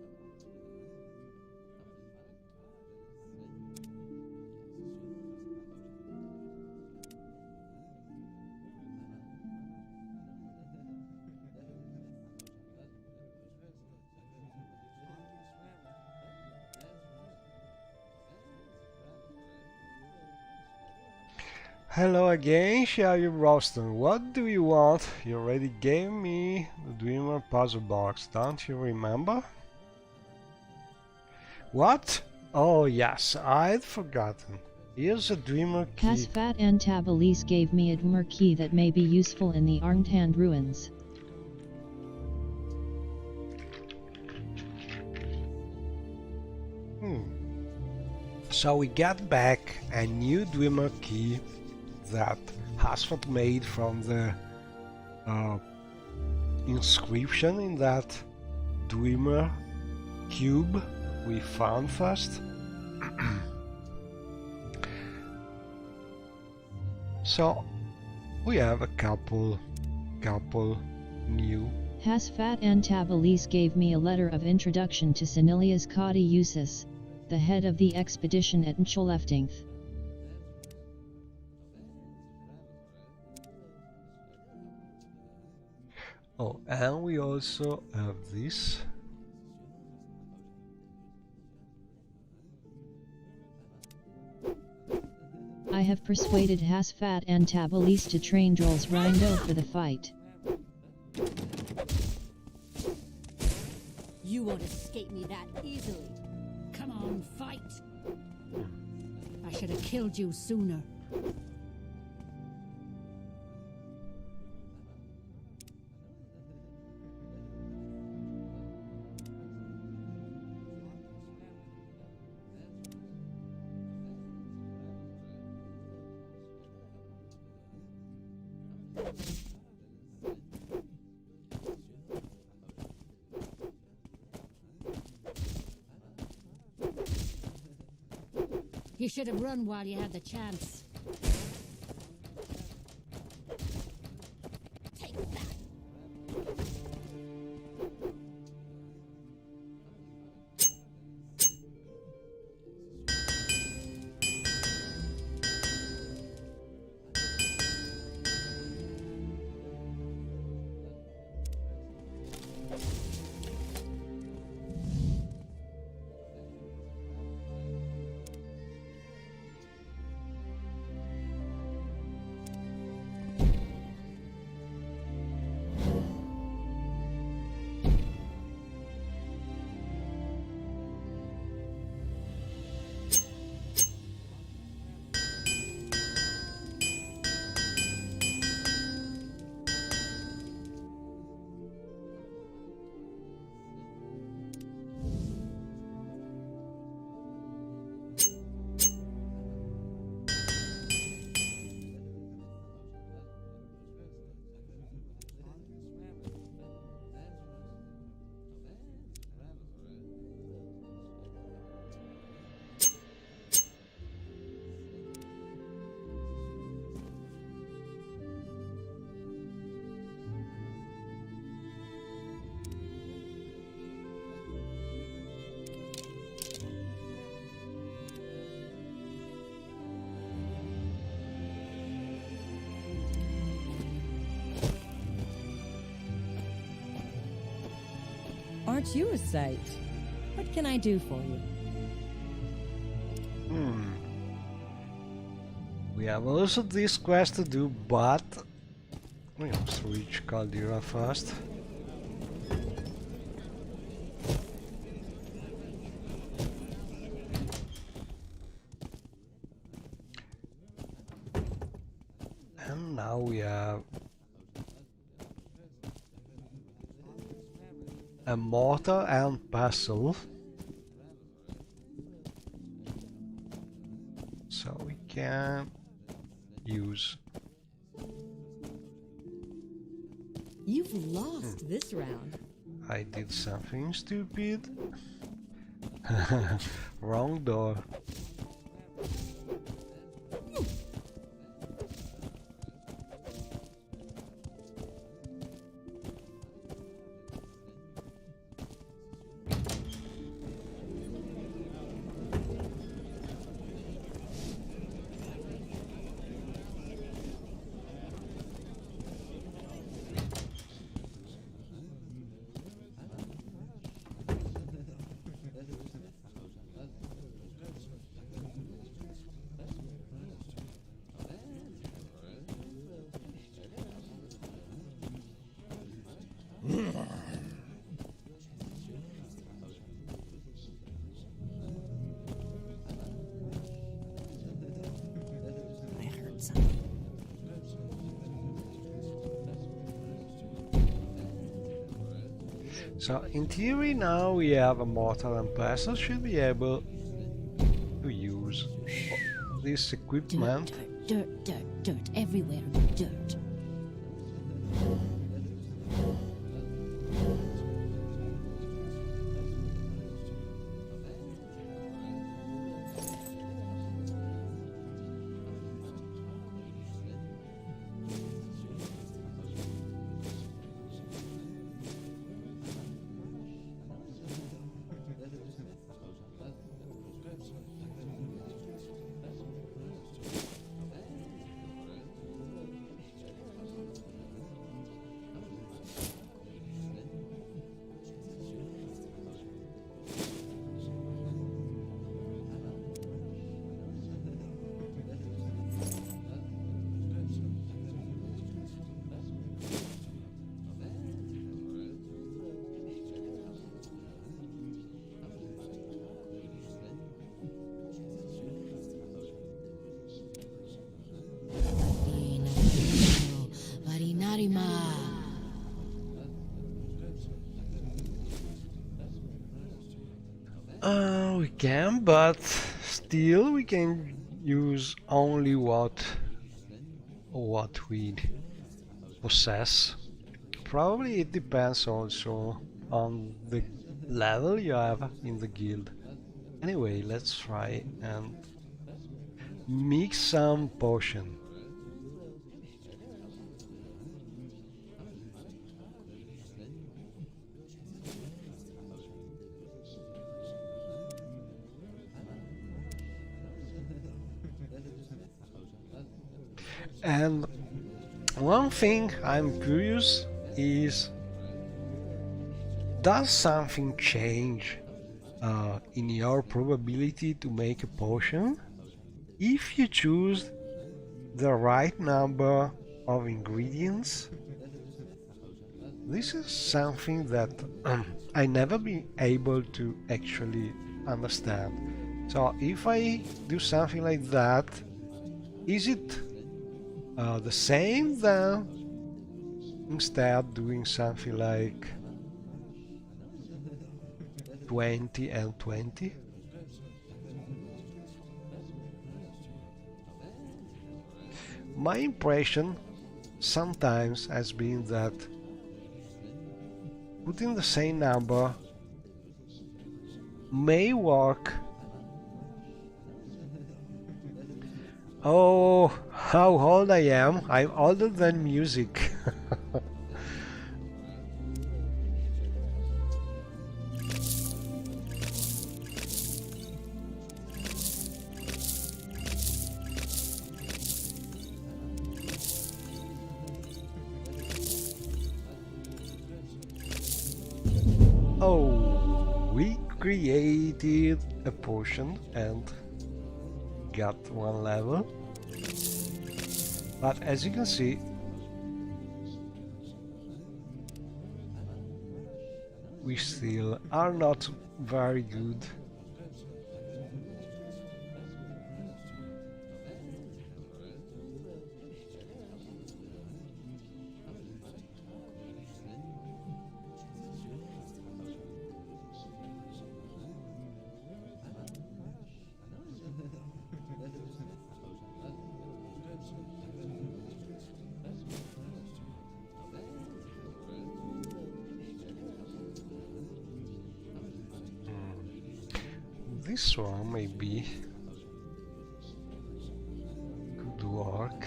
Hello again, Sherry Roston. What do you want? You already gave me the Dreamer puzzle box, don't you remember? What? Oh yes, I'd forgotten. Here's a dreamer key. Hasfat and Tabilis gave me a dreamer key that may be useful in the Arngtand ruins. So we got back a new dreamer key that Hasfat made from the inscription in that dreamer cube we found first. So we have a couple new. Hasfat and Tabilis gave me a letter of introduction to Senilius Caudiusis, the head of the expedition at Ncholeftingth. Oh, and we also have this. I have persuaded Hasfat and Tabilis to train Drolls Rindo for the fight. You won't escape me that easily. Come on, fight! I should have killed you sooner. You should have run while you had the chance. Take that! Aren't you a sight? What can I do for you? We have also this quest to do, but we must reach Caldera first. And now we have a mortar and pestle, so we can use. You've lost this round. I did something stupid. Wrong door. So in theory now we have a mortar and pestle, should be able to use this equipment. Dirt everywhere. Dirt. We can, but still we can use only what we possess. Probably it depends also on the level you have in the guild. Anyway, let's try and mix some potion. And one thing I'm curious is, does something change in your probability to make a potion if you choose the right number of ingredients? This is something that I never been able to actually understand. So if I do something like that, is it the same than instead doing something like 20 and 20? My impression sometimes has been that putting the same number may work. Oh, how old I am! I'm older than music. Oh, we created a potion and got one level. But as you can see, we still are not very good. This one maybe could work.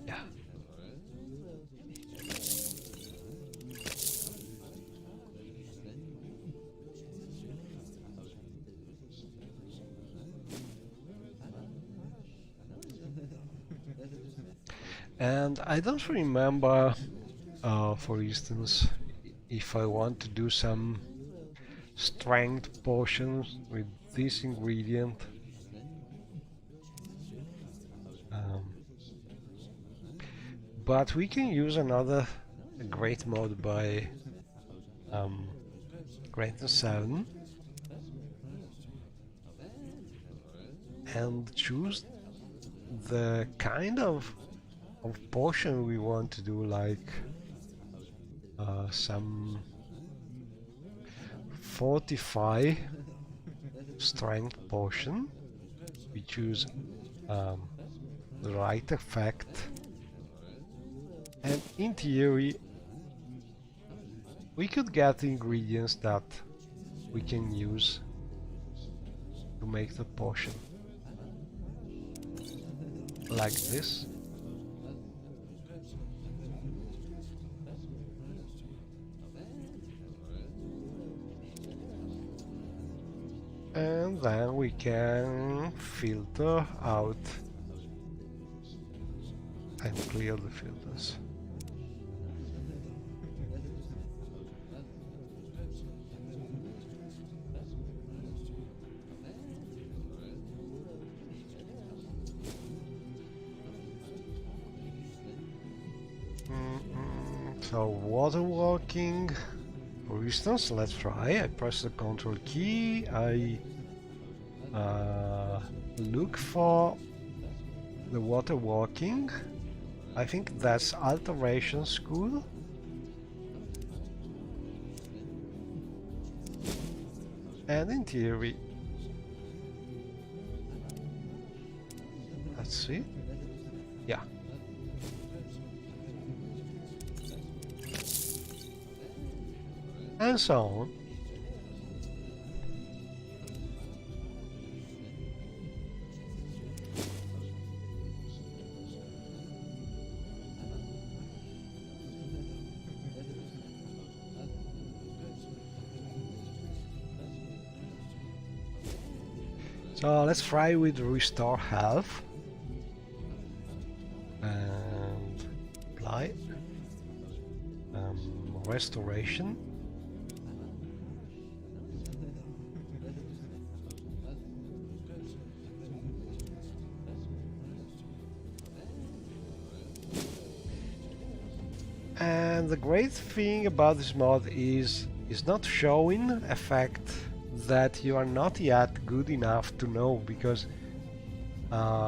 Yeah. And I don't remember, for instance, if I want to do some strength potions with this ingredient. But we can use another great mod by greater than 7, and choose the kind of potion we want to do, like some fortify strength potion. We choose the right effect, and in theory we could get ingredients that we can use to make the potion, like this. And then we can filter out and clear the filters. So water walking, for instance, let's try. I press the control key, I look for the water walking. I think that's alteration school. And in theory, let's see. Yeah. And so on. So let's try with restore health and apply restoration. And the great thing about this mod is not showing effect that you are not yet good enough to know, because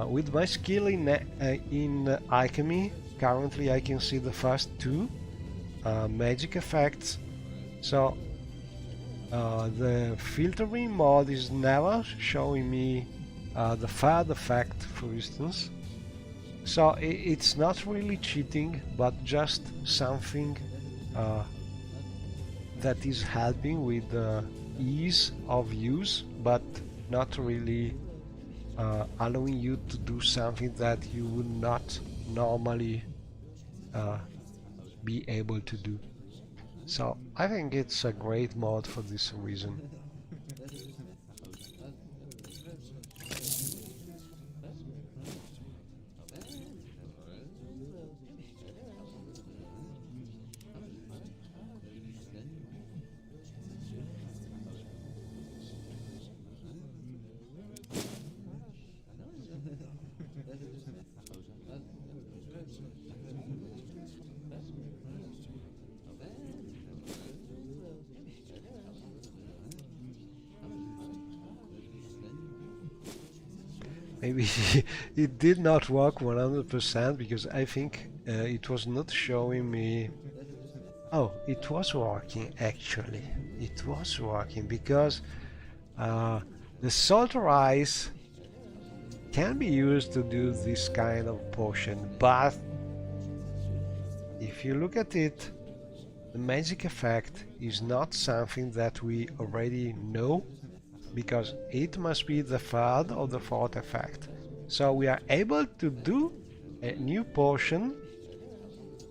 with my skill in alchemy, currently I can see the first two magic effects. So the filtering mod is never showing me the third effect, for instance. So it's not really cheating, but just something that is helping with the ease of use, but not really allowing you to do something that you would not normally be able to do. So I think it's a great mod for this reason. Maybe it did not work 100% because I think it was not showing me. Oh, it was working actually. It was working because the salt rice can be used to do this kind of potion, but if you look at it, the magic effect is not something that we already know, because it must be the third or the fourth effect. So we are able to do a new potion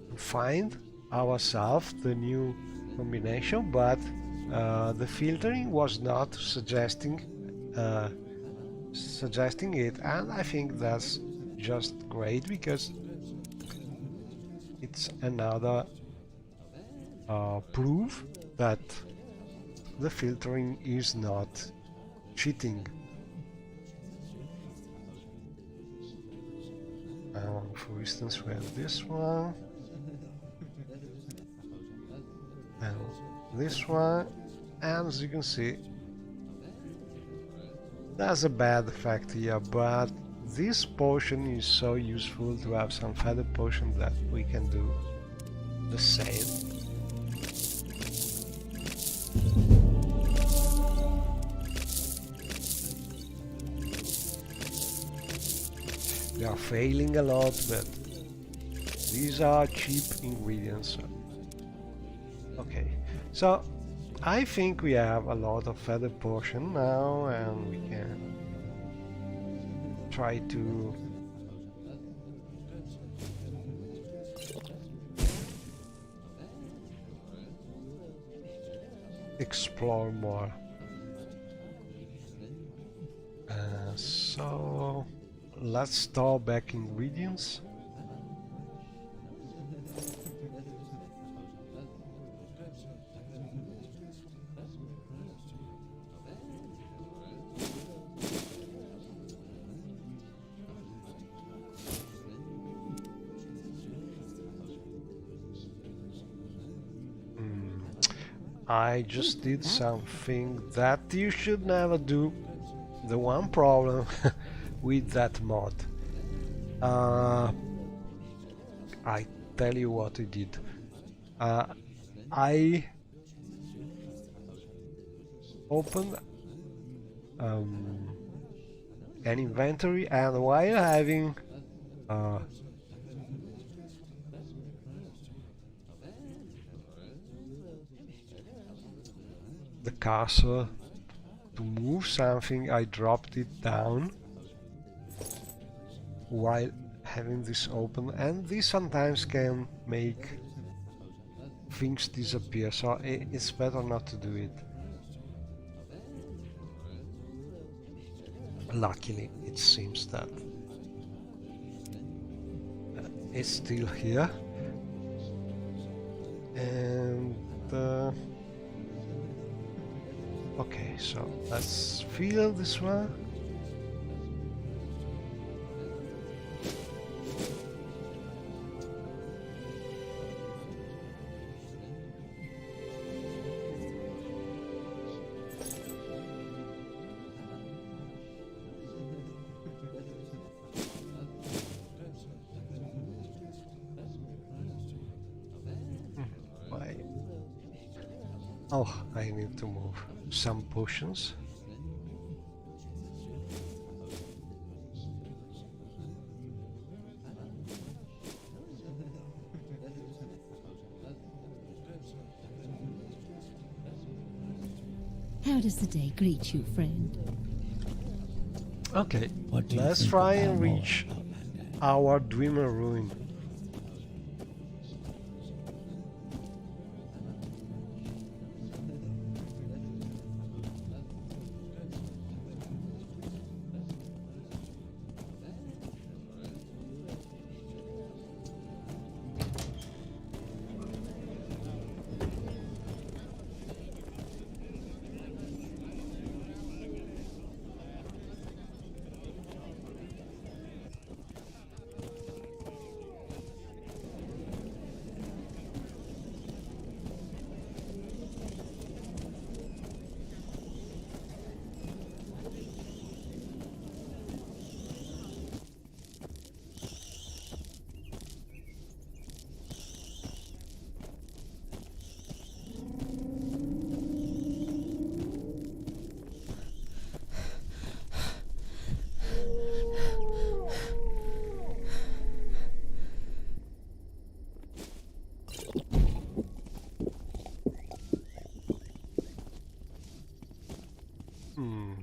to find ourselves the new combination, but the filtering was not suggesting it, and I think that's just great because it's another proof that the filtering is not cheating. For instance, we have this one and this one. And as you can see, there's a bad effect here, but this potion is so useful to have some feather potion that we can do the same. We are failing a lot, but these are cheap ingredients. Okay, so I think we have a lot of feather potion now, and we can try to explore more. So let's store back ingredients. I just did something that you should never do. The one problem with that mod. I tell you what I did. I opened an inventory, and while having the cursor to move something, I dropped it down while having this open, and this sometimes can make things disappear, so it's better not to do it. Luckily, it seems that it's still here, and okay, so let's fill this one. Oh, I need to move some potions. How does the day greet you, friend? Okay, What do you let's think try of and Balmora, reach Outlander? our Dreamer Ruin.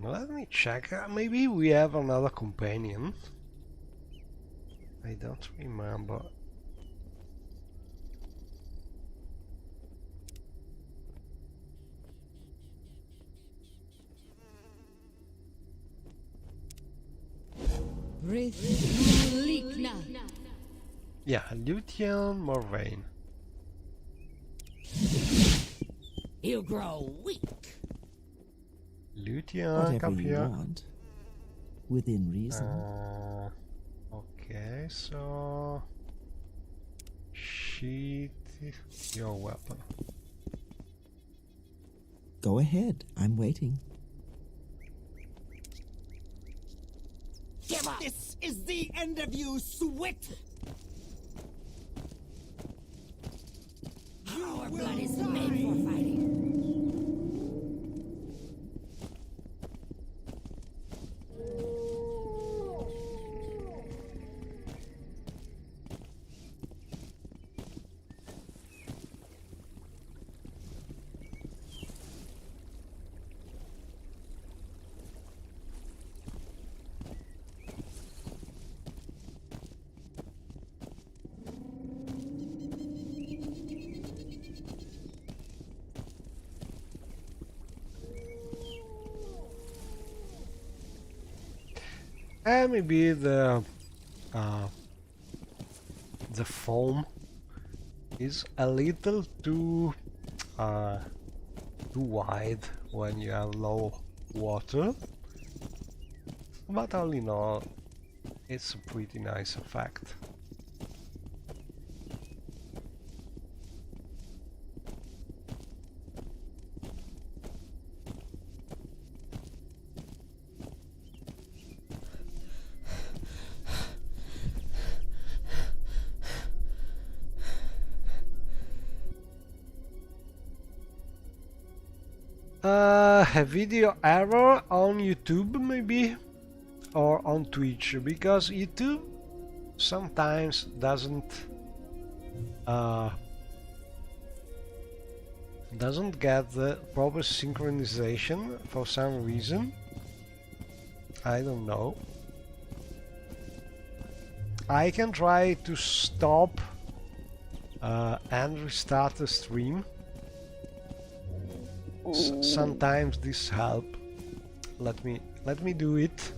Let me check. Maybe we have another companion. I don't remember. Yeah, Lucian Morrowind. You grow weak. Lucian, Whatever come you here. want, within reason. Okay, so sheath your weapon. Go ahead. I'm waiting. Give up! This is the end of you, Swit! Our blood is made for fighting. And maybe the foam is a little too wide when you have low water, but all in all, it's a pretty nice effect. A video error on YouTube maybe, or on Twitch, because YouTube sometimes doesn't get the proper synchronization for some reason. I don't know. I can try to stop and restart the stream. Sometimes this help. Let me do it.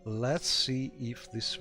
Let's see if this